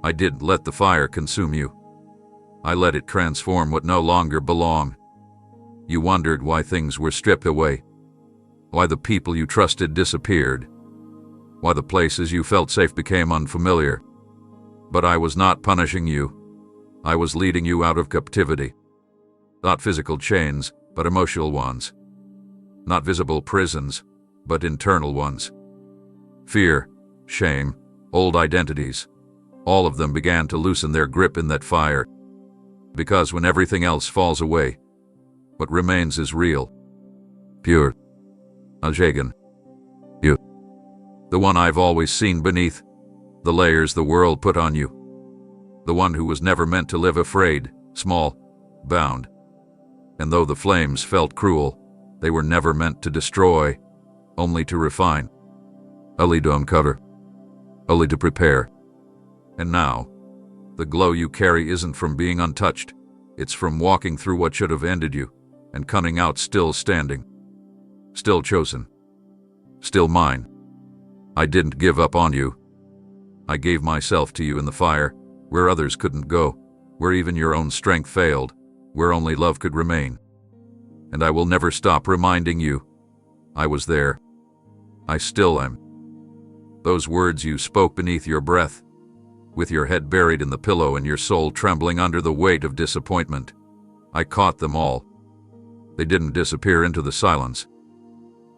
I didn't let the fire consume you. I let it transform what no longer belonged. You wondered why things were stripped away, why the people you trusted disappeared, why the places you felt safe became unfamiliar. But I was not punishing you. I was leading you out of captivity. Not physical chains, but emotional ones. Not visible prisons, but internal ones. Fear, shame, old identities, all of them began to loosen their grip in that fire. Because when everything else falls away, what remains is real, pure, unshaken. You. The one I've always seen beneath the layers the world put on you. The one who was never meant to live afraid, small, bound. And though the flames felt cruel, they were never meant to destroy, only to refine. Only to uncover. Only to prepare. And now, the glow you carry isn't from being untouched. It's from walking through what should have ended you, and coming out still standing. Still chosen. Still mine. I didn't give up on you. I gave myself to you in the fire, where others couldn't go, where even your own strength failed, where only love could remain. And I will never stop reminding you, I was there. I still am. Those words you spoke beneath your breath, with your head buried in the pillow and your soul trembling under the weight of disappointment. I caught them all. They didn't disappear into the silence.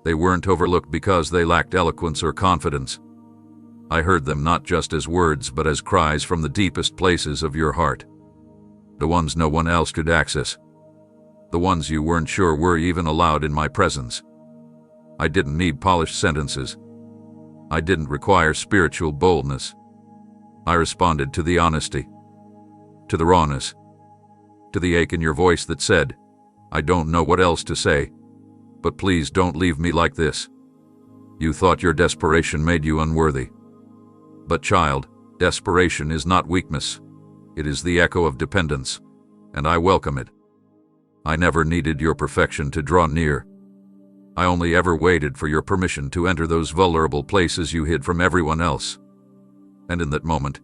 They weren't overlooked because they lacked eloquence or confidence. I heard them not just as words but as cries from the deepest places of your heart. The ones no one else could access. The ones you weren't sure were even allowed in my presence. I didn't need polished sentences. I didn't require spiritual boldness. I responded to the honesty, to the rawness, to the ache in your voice that said, "I don't know what else to say, but please don't leave me like this." You thought your desperation made you unworthy. But child, desperation is not weakness. It is the echo of dependence, and I welcome it. I never needed your perfection to draw near. I only ever waited for your permission to enter those vulnerable places you hid from everyone else. And in that moment,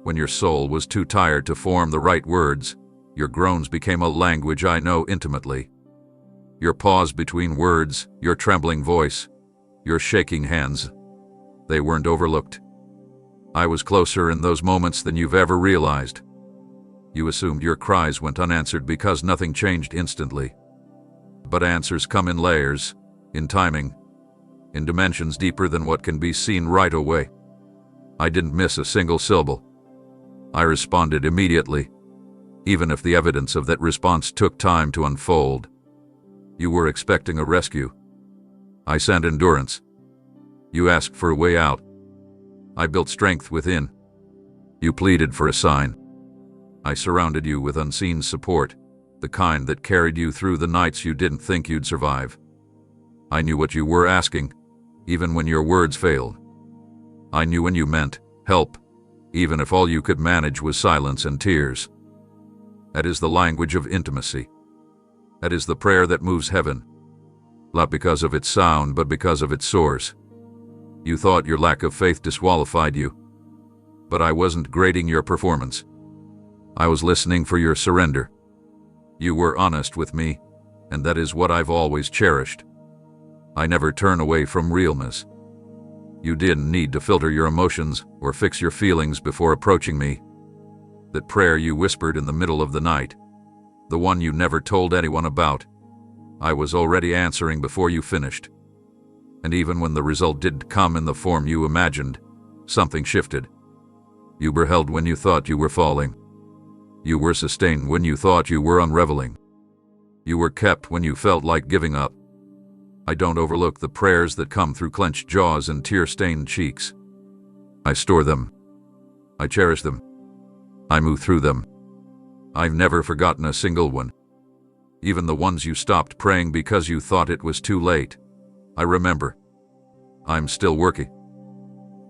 when your soul was too tired to form the right words, your groans became a language I know intimately. Your pause between words, your trembling voice, your shaking hands, they weren't overlooked. I was closer in those moments than you've ever realized. You assumed your cries went unanswered because nothing changed instantly. But answers come in layers, in timing, in dimensions deeper than what can be seen right away. I didn't miss a single syllable. I responded immediately, even if the evidence of that response took time to unfold. You were expecting a rescue. I sent endurance. You asked for a way out. I built strength within. You pleaded for a sign. I surrounded you with unseen support, the kind that carried you through the nights you didn't think you'd survive. I knew what you were asking, even when your words failed. I knew when you meant help, even if all you could manage was silence and tears. That is the language of intimacy. That is the prayer that moves heaven, not because of its sound, but because of its source. You thought your lack of faith disqualified you, but I wasn't grading your performance. I was listening for your surrender. You were honest with me, and that is what I've always cherished. I never turn away from realness. You didn't need to filter your emotions or fix your feelings before approaching me. That prayer you whispered in the middle of the night, the one you never told anyone about, I was already answering before you finished. And even when the result didn't come in the form you imagined, something shifted. You were held when you thought you were falling. You were sustained when you thought you were unraveling. You were kept when you felt like giving up. I don't overlook the prayers that come through clenched jaws and tear-stained cheeks. I store them. I cherish them. I move through them. I've never forgotten a single one. Even the ones you stopped praying because you thought it was too late. I remember. I'm still working.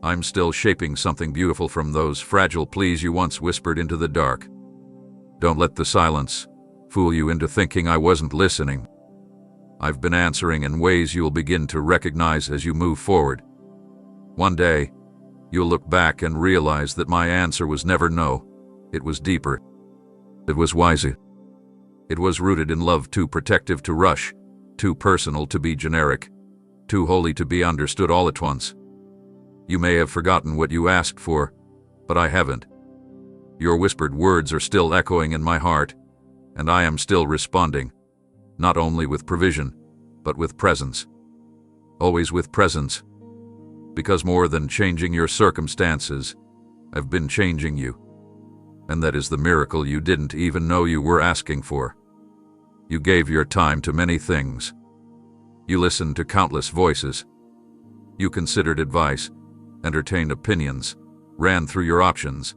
I'm still shaping something beautiful from those fragile pleas you once whispered into the dark. Don't let the silence fool you into thinking I wasn't listening. I've been answering in ways you'll begin to recognize as you move forward. One day, you'll look back and realize that my answer was never no. It was deeper. It was wiser. It was rooted in love, too protective to rush, too personal to be generic, too holy to be understood all at once. You may have forgotten what you asked for, but I haven't. Your whispered words are still echoing in my heart, and I am still responding, not only with provision, but with presence. Always with presence. Because more than changing your circumstances, I've been changing you. And that is the miracle you didn't even know you were asking for. You gave your time to many things. You listened to countless voices. You considered advice, entertained opinions, ran through your options,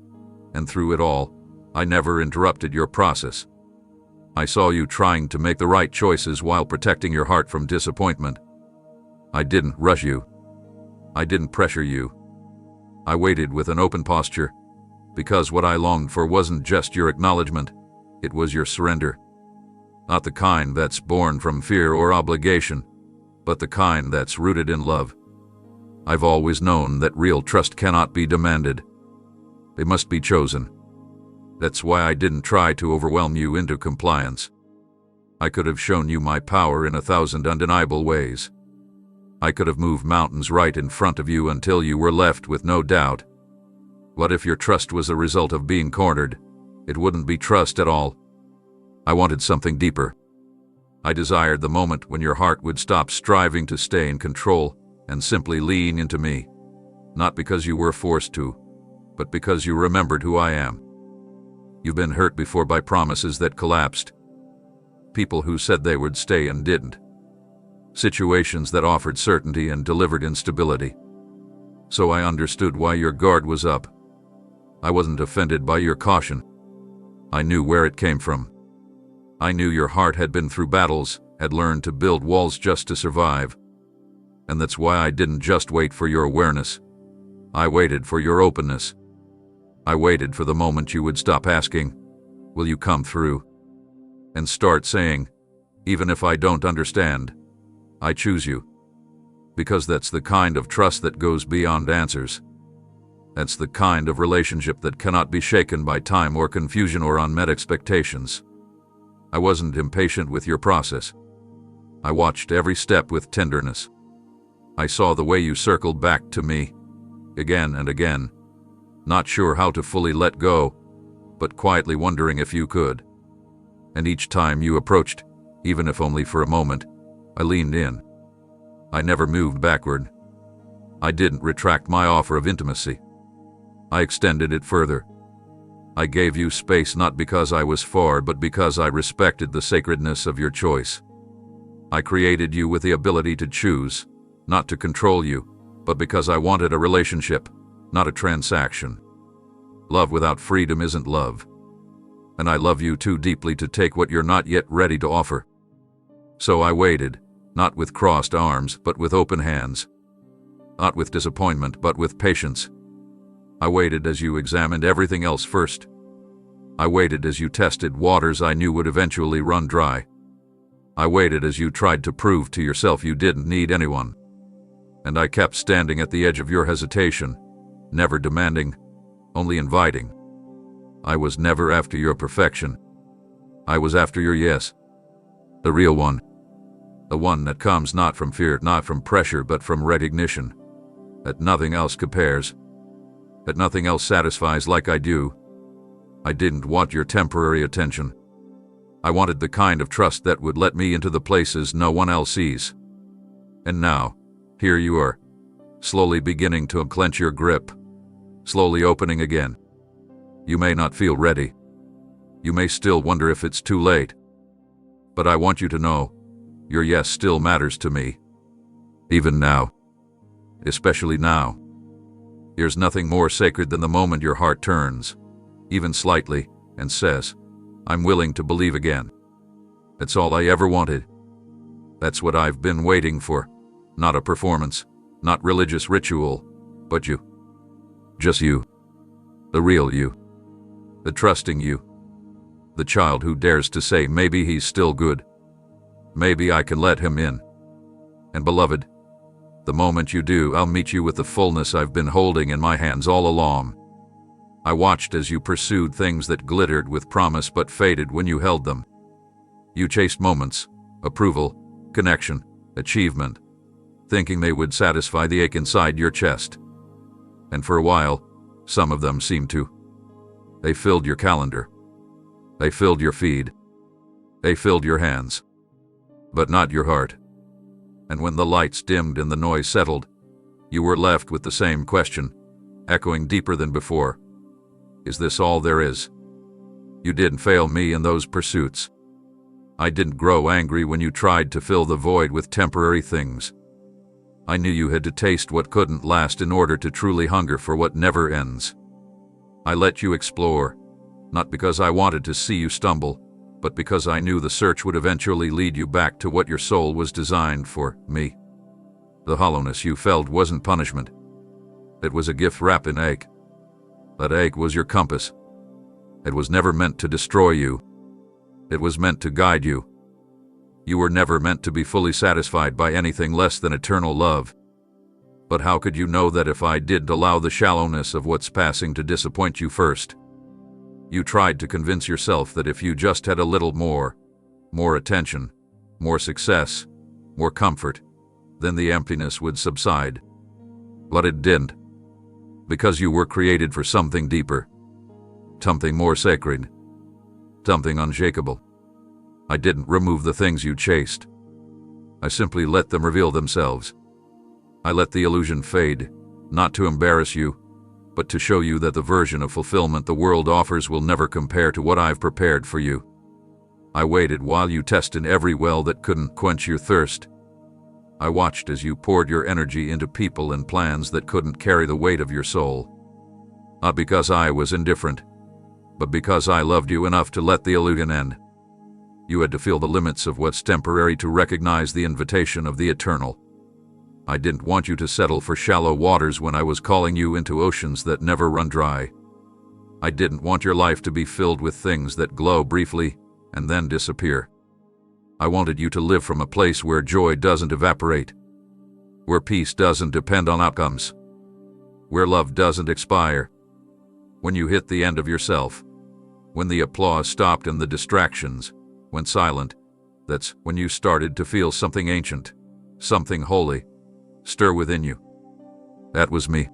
and through it all, I never interrupted your process. I saw you trying to make the right choices while protecting your heart from disappointment. I didn't rush you. I didn't pressure you. I waited with an open posture, because what I longed for wasn't just your acknowledgement, it was your surrender. Not the kind that's born from fear or obligation, but the kind that's rooted in love. I've always known that real trust cannot be demanded. It must be chosen. That's why I didn't try to overwhelm you into compliance. I could have shown you my power in 1,000 undeniable ways. I could have moved mountains right in front of you until you were left with no doubt. What if your trust was a result of being cornered? It wouldn't be trust at all. I wanted something deeper. I desired the moment when your heart would stop striving to stay in control and simply lean into me. Not because you were forced to, but because you remembered who I am. You've been hurt before by promises that collapsed. People who said they would stay and didn't. Situations that offered certainty and delivered instability. So I understood why your guard was up. I wasn't offended by your caution. I knew where it came from. I knew your heart had been through battles, had learned to build walls just to survive. And that's why I didn't just wait for your awareness. I waited for your openness. I waited for the moment you would stop asking, "Will you come through?" and start saying, "Even if I don't understand, I choose you." Because that's the kind of trust that goes beyond answers. That's the kind of relationship that cannot be shaken by time or confusion or unmet expectations. I wasn't impatient with your process. I watched every step with tenderness. I saw the way you circled back to me, again and again, not sure how to fully let go, but quietly wondering if you could. And each time you approached, even if only for a moment, I leaned in. I never moved backward. I didn't retract my offer of intimacy. I extended it further. I gave you space not because I was far, but because I respected the sacredness of your choice. I created you with the ability to choose, not to control you, but because I wanted a relationship, not a transaction. Love without freedom isn't love. And I love you too deeply to take what you're not yet ready to offer. So I waited, not with crossed arms, but with open hands. Not with disappointment, but with patience. I waited as you examined everything else first. I waited as you tested waters I knew would eventually run dry. I waited as you tried to prove to yourself you didn't need anyone. And I kept standing at the edge of your hesitation, never demanding, only inviting. I was never after your perfection. I was after your yes. The real one. The one that comes not from fear, not from pressure, but from recognition. That nothing else compares. That nothing else satisfies like I do. I didn't want your temporary attention. I wanted the kind of trust that would let me into the places no one else sees. And now, here you are, slowly beginning to unclench your grip, slowly opening again. You may not feel ready. You may still wonder if it's too late. But I want you to know, your yes still matters to me. Even now. Especially now. There's nothing more sacred than the moment your heart turns, even slightly, and says, "I'm willing to believe again." That's all I ever wanted. That's what I've been waiting for. Not a performance, not religious ritual, but you. Just you. The real you. The trusting you. The child who dares to say maybe he's still good. Maybe I can let him in. And beloved, the moment you do, I'll meet you with the fullness I've been holding in my hands all along. I watched as you pursued things that glittered with promise but faded when you held them. You chased moments, approval, connection, achievement, thinking they would satisfy the ache inside your chest. And for a while, some of them seemed to. They filled your calendar. They filled your feed. They filled your hands. But not your heart. And when the lights dimmed and the noise settled, you were left with the same question, echoing deeper than before. Is this all there is? You didn't fail me in those pursuits. I didn't grow angry when you tried to fill the void with temporary things. I knew you had to taste what couldn't last in order to truly hunger for what never ends. I let you explore, not because I wanted to see you stumble, but because I knew the search would eventually lead you back to what your soul was designed for, me. The hollowness you felt wasn't punishment. It was a gift wrapped in ache. That ache was your compass. It was never meant to destroy you. It was meant to guide you. You were never meant to be fully satisfied by anything less than eternal love. But how could you know that if I did allow the shallowness of what's passing to disappoint you first? You tried to convince yourself that if you just had a little more attention, more success, more comfort, then the emptiness would subside. But it didn't. Because you were created for something deeper. Something more sacred. Something unshakable. I didn't remove the things you chased. I simply let them reveal themselves. I let the illusion fade, not to embarrass you, but to show you that the version of fulfillment the world offers will never compare to what I've prepared for you. I waited while you tested every well that couldn't quench your thirst. I watched as you poured your energy into people and plans that couldn't carry the weight of your soul. Not because I was indifferent, but because I loved you enough to let the illusion end. You had to feel the limits of what's temporary to recognize the invitation of the eternal. I didn't want you to settle for shallow waters when I was calling you into oceans that never run dry. I didn't want your life to be filled with things that glow briefly and then disappear. I wanted you to live from a place where joy doesn't evaporate, where peace doesn't depend on outcomes, where love doesn't expire. When you hit the end of yourself, when the applause stopped and the distractions went silent, that's when you started to feel something ancient, something holy, stir within you. That was me.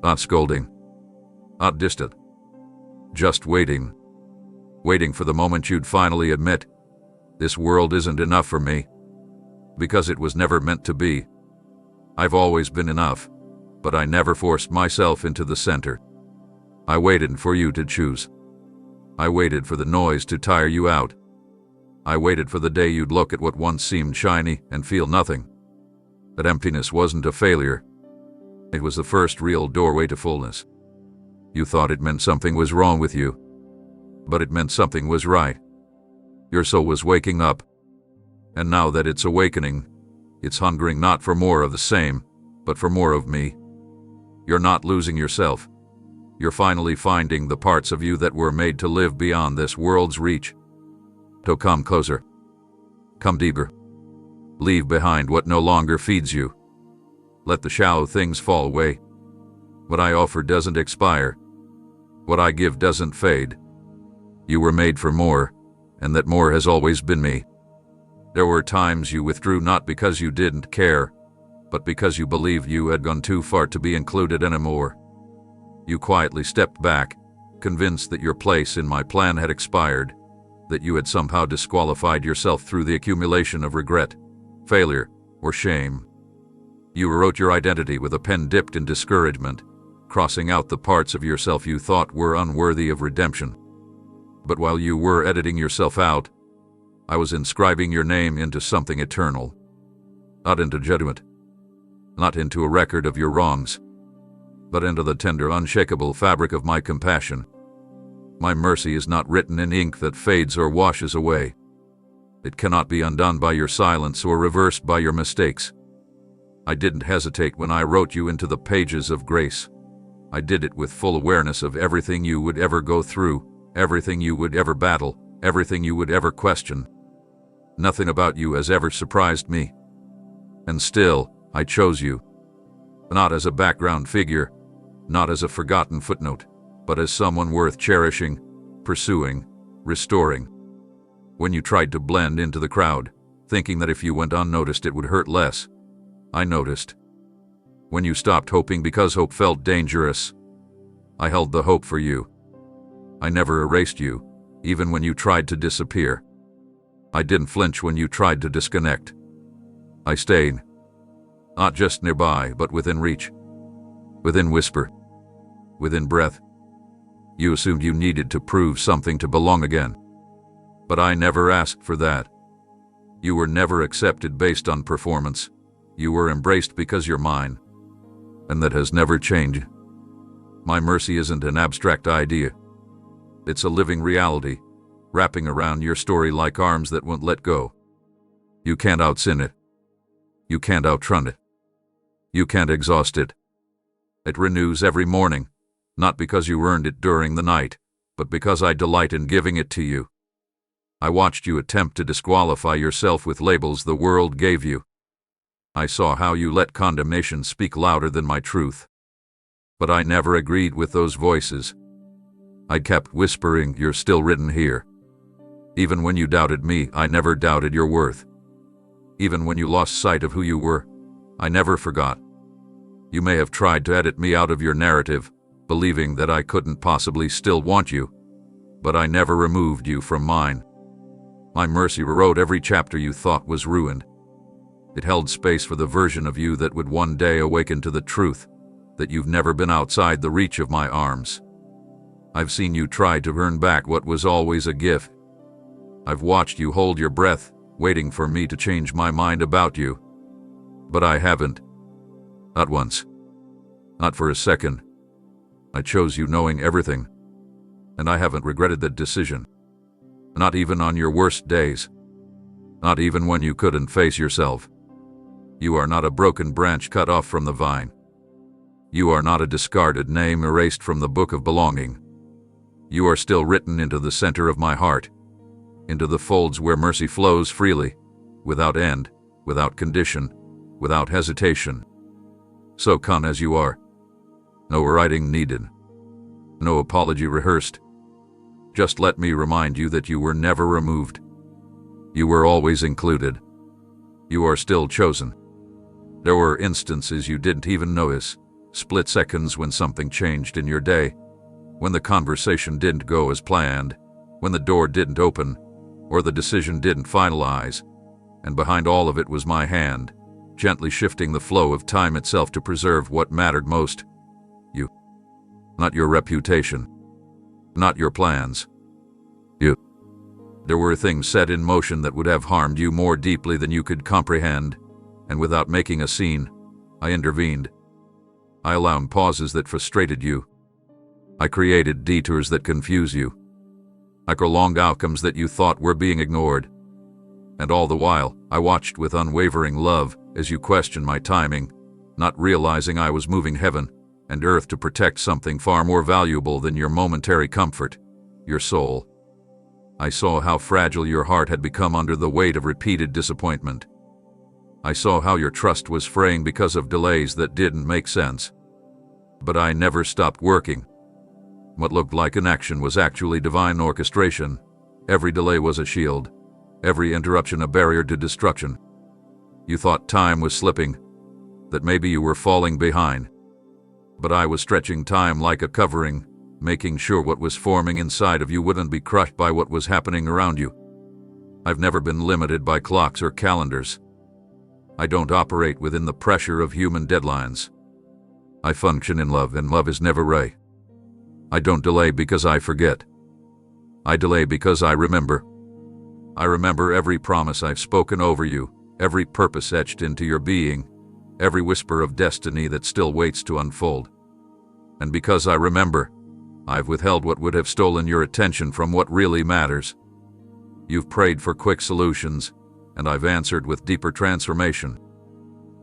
Not scolding, not distant, just waiting. Waiting for the moment you'd finally admit, this world isn't enough for me, because it was never meant to be. I've always been enough, but I never forced myself into the center. I waited for you to choose. I waited for the noise to tire you out. I waited for the day you'd look at what once seemed shiny and feel nothing. That emptiness wasn't a failure. It was the first real doorway to fullness. You thought it meant something was wrong with you, but it meant something was right. Your soul was waking up, and now that it's awakening, it's hungering not for more of the same, but for more of me. You're not losing yourself. You're finally finding the parts of you that were made to live beyond this world's reach. So come closer. Come deeper. Leave behind what no longer feeds you. Let the shallow things fall away. What I offer doesn't expire. What I give doesn't fade. You were made for more, and that more has always been me. There were times you withdrew not because you didn't care, but because you believed you had gone too far to be included anymore. You quietly stepped back, convinced that your place in my plan had expired, that you had somehow disqualified yourself through the accumulation of regret, failure, or shame. You wrote your identity with a pen dipped in discouragement, crossing out the parts of yourself you thought were unworthy of redemption. But while you were editing yourself out, I was inscribing your name into something eternal. Not into judgment, not into a record of your wrongs, but into the tender, unshakable fabric of my compassion. My mercy is not written in ink that fades or washes away. It cannot be undone by your silence or reversed by your mistakes. I didn't hesitate when I wrote you into the pages of grace. I did it with full awareness of everything you would ever go through, everything you would ever battle, everything you would ever question. Nothing about you has ever surprised me. And still, I chose you. Not as a background figure, not as a forgotten footnote, but as someone worth cherishing, pursuing, restoring. When you tried to blend into the crowd, thinking that if you went unnoticed it would hurt less, I noticed. When you stopped hoping because hope felt dangerous, I held the hope for you. I never erased you, even when you tried to disappear. I didn't flinch when you tried to disconnect. I stayed. Not just nearby, but within reach. Within whisper. Within breath. You assumed you needed to prove something to belong again. But I never asked for that. You were never accepted based on performance. You were embraced because you're mine. And that has never changed. My mercy isn't an abstract idea. It's a living reality, wrapping around your story like arms that won't let go. You can't out-sin it. You can't outrun it. You can't exhaust it. It renews every morning, not because you earned it during the night, but because I delight in giving it to you. I watched you attempt to disqualify yourself with labels the world gave you. I saw how you let condemnation speak louder than my truth. But I never agreed with those voices. I kept whispering, "You're still written here." Even when you doubted me, I never doubted your worth. Even when you lost sight of who you were, I never forgot. You may have tried to edit me out of your narrative, believing that I couldn't possibly still want you, but I never removed you from mine. My mercy rewrote every chapter you thought was ruined. It held space for the version of you that would one day awaken to the truth that you've never been outside the reach of my arms. I've seen you try to earn back what was always a gift. I've watched you hold your breath, waiting for me to change my mind about you. But I haven't. Not once. Not for a second. I chose you knowing everything, and I haven't regretted that decision. Not even on your worst days. Not even when you couldn't face yourself. You are not a broken branch cut off from the vine. You are not a discarded name erased from the book of belonging. You are still written into the center of my heart, into the folds where mercy flows freely, without end, without condition, without hesitation. So come as you are. No writing needed. No apology rehearsed. Just let me remind you that you were never removed. You were always included. You are still chosen. There were instances you didn't even notice, split seconds when something changed in your day, when the conversation didn't go as planned, when the door didn't open, or the decision didn't finalize, and behind all of it was my hand, gently shifting the flow of time itself to preserve what mattered most. You. Not your reputation. Not your plans. You. There were things set in motion that would have harmed you more deeply than you could comprehend, and without making a scene, I intervened. I allowed pauses that frustrated you. I created detours that confuse you. I prolonged outcomes that you thought were being ignored. And all the while, I watched with unwavering love as you questioned my timing, not realizing I was moving heaven and earth to protect something far more valuable than your momentary comfort, your soul. I saw how fragile your heart had become under the weight of repeated disappointment. I saw how your trust was fraying because of delays that didn't make sense. But I never stopped working. What looked like inaction was actually divine orchestration. Every delay was a shield, every interruption a barrier to destruction. You thought time was slipping, that maybe you were falling behind. But I was stretching time like a covering, making sure what was forming inside of you wouldn't be crushed by what was happening around you. I've never been limited by clocks or calendars. I don't operate within the pressure of human deadlines. I function in love, and love is never right. I don't delay because I forget. I delay because I remember. I remember every promise I've spoken over you, every purpose etched into your being, every whisper of destiny that still waits to unfold. And because I remember, I've withheld what would have stolen your attention from what really matters. You've prayed for quick solutions, and I've answered with deeper transformation.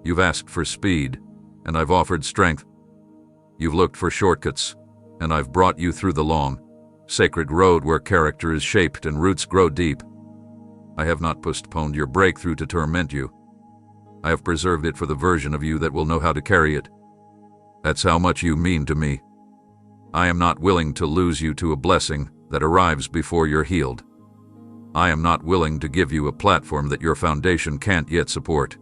You've asked for speed, and I've offered strength. You've looked for shortcuts, and I've brought you through the long, sacred road where character is shaped and roots grow deep. I have not postponed your breakthrough to torment you. I have preserved it for the version of you that will know how to carry it. That's how much you mean to me. I am not willing to lose you to a blessing that arrives before you're healed. I am not willing to give you a platform that your foundation can't yet support.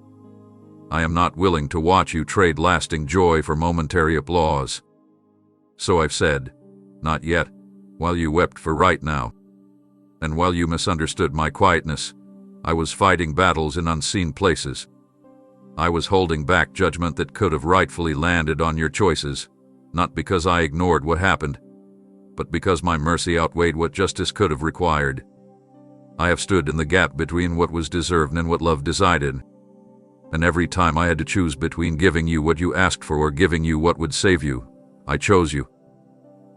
I am not willing to watch you trade lasting joy for momentary applause. So I've said, not yet, while you wept for right now. And while you misunderstood my quietness, I was fighting battles in unseen places. I was holding back judgment that could have rightfully landed on your choices, not because I ignored what happened, but because my mercy outweighed what justice could have required. I have stood in the gap between what was deserved and what love decided. And every time I had to choose between giving you what you asked for or giving you what would save you, I chose you.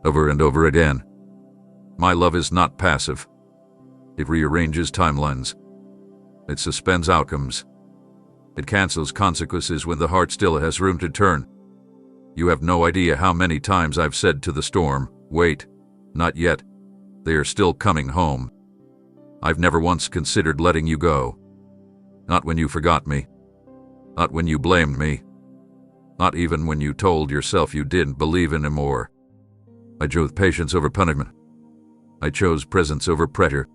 Over and over again. My love is not passive. It rearranges timelines. It suspends outcomes. It cancels consequences when the heart still has room to turn. You have no idea how many times I've said to the storm, wait, not yet. They are still coming home. I've never once considered letting you go. Not when you forgot me. Not when you blamed me. Not even when you told yourself you didn't believe anymore. I chose patience over punishment. I chose presence over pressure.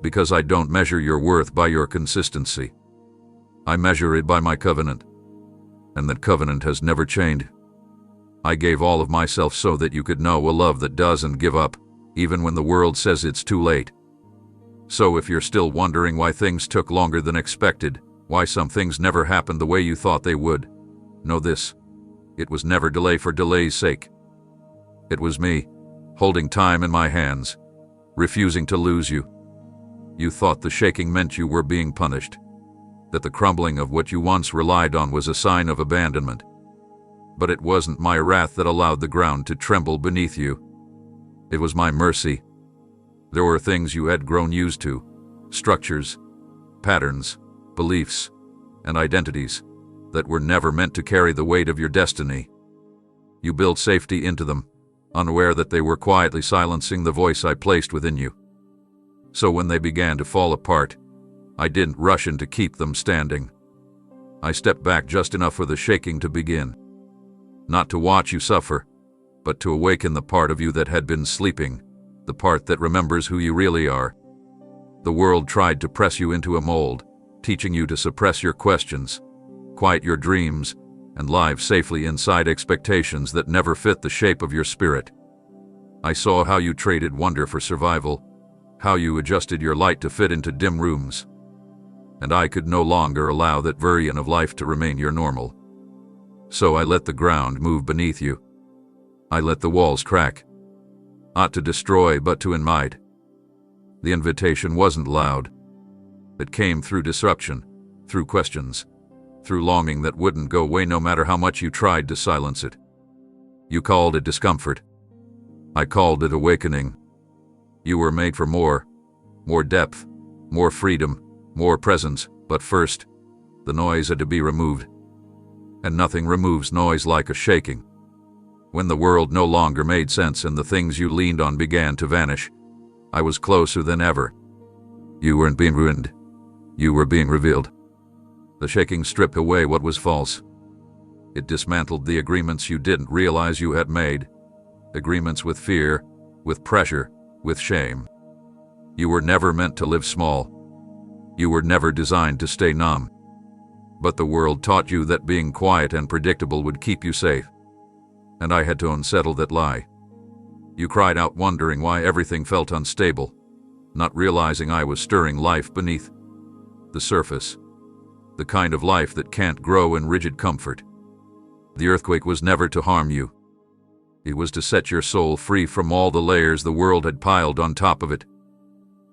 Because I don't measure your worth by your consistency. I measure it by my covenant. and that covenant has never changed. I gave all of myself so that you could know a love that doesn't give up, even when the world says it's too late. So if you're still wondering why things took longer than expected, why some things never happened the way you thought they would, know this: it was never delay for delay's sake. It was me, holding time in my hands, refusing to lose you. You thought the shaking meant you were being punished, that the crumbling of what you once relied on was a sign of abandonment. But it wasn't my wrath that allowed the ground to tremble beneath you. It was my mercy. There were things you had grown used to, structures, patterns, beliefs, and identities that were never meant to carry the weight of your destiny. You built safety into them, unaware that they were quietly silencing the voice I placed within you. So when they began to fall apart, I didn't rush in to keep them standing. I stepped back just enough for the shaking to begin. Not to watch you suffer, but to awaken the part of you that had been sleeping, the part that remembers who you really are. The world tried to press you into a mold, teaching you to suppress your questions, quiet your dreams, and live safely inside expectations that never fit the shape of your spirit. I saw how you traded wonder for survival, how you adjusted your light to fit into dim rooms. And I could no longer allow that version of life to remain your normal. So I let the ground move beneath you. I let the walls crack. Not to destroy, but to invite. The invitation wasn't loud. It came through disruption, through questions, through longing that wouldn't go away no matter how much you tried to silence it. You called it discomfort. I called it awakening. You were made for more depth, more freedom, more presence, but first, the noise had to be removed. And nothing removes noise like a shaking. When the world no longer made sense and the things you leaned on began to vanish, I was closer than ever. You weren't being ruined. You were being revealed. The shaking stripped away what was false. It dismantled the agreements you didn't realize you had made. Agreements with fear, with pressure, with shame. You were never meant to live small. You were never designed to stay numb. But the world taught you that being quiet and predictable would keep you safe. And I had to unsettle that lie. You cried out wondering why everything felt unstable, not realizing I was stirring life beneath the surface. The kind of life that can't grow in rigid comfort. The earthquake was never to harm you. It was to set your soul free from all the layers the world had piled on top of it.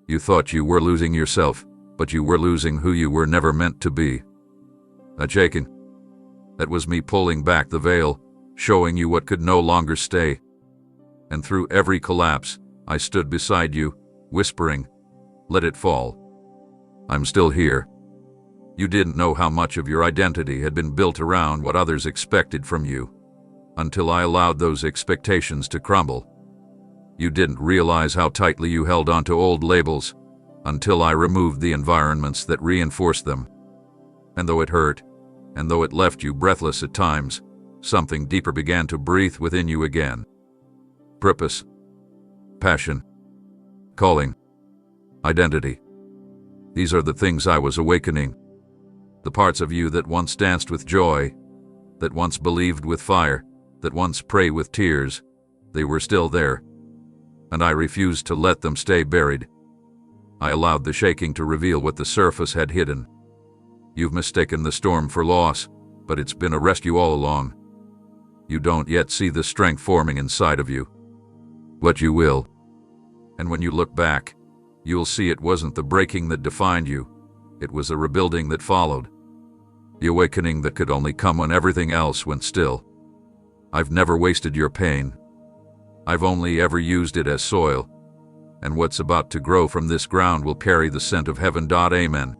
You thought you were losing yourself, but you were losing who you were never meant to be. That shaking, that was me pulling back the veil, showing you what could no longer stay. And through every collapse, I stood beside you, whispering, "Let it fall. I'm still here." You didn't know how much of your identity had been built around what others expected from you, until I allowed those expectations to crumble. You didn't realize how tightly you held onto old labels, until I removed the environments that reinforced them. And though it hurt, and though it left you breathless at times, something deeper began to breathe within you again. Purpose, passion, calling, identity. These are the things I was awakening. The parts of you that once danced with joy, that once believed with fire, that once prayed with tears, they were still there. And I refused to let them stay buried. I allowed the shaking to reveal what the surface had hidden. You've mistaken the storm for loss, but it's been a rescue all along. You don't yet see the strength forming inside of you. But you will. And when you look back, you'll see it wasn't the breaking that defined you. It was a rebuilding that followed. The awakening that could only come when everything else went still. I've never wasted your pain. I've only ever used it as soil. And what's about to grow from this ground will carry the scent of heaven. Amen.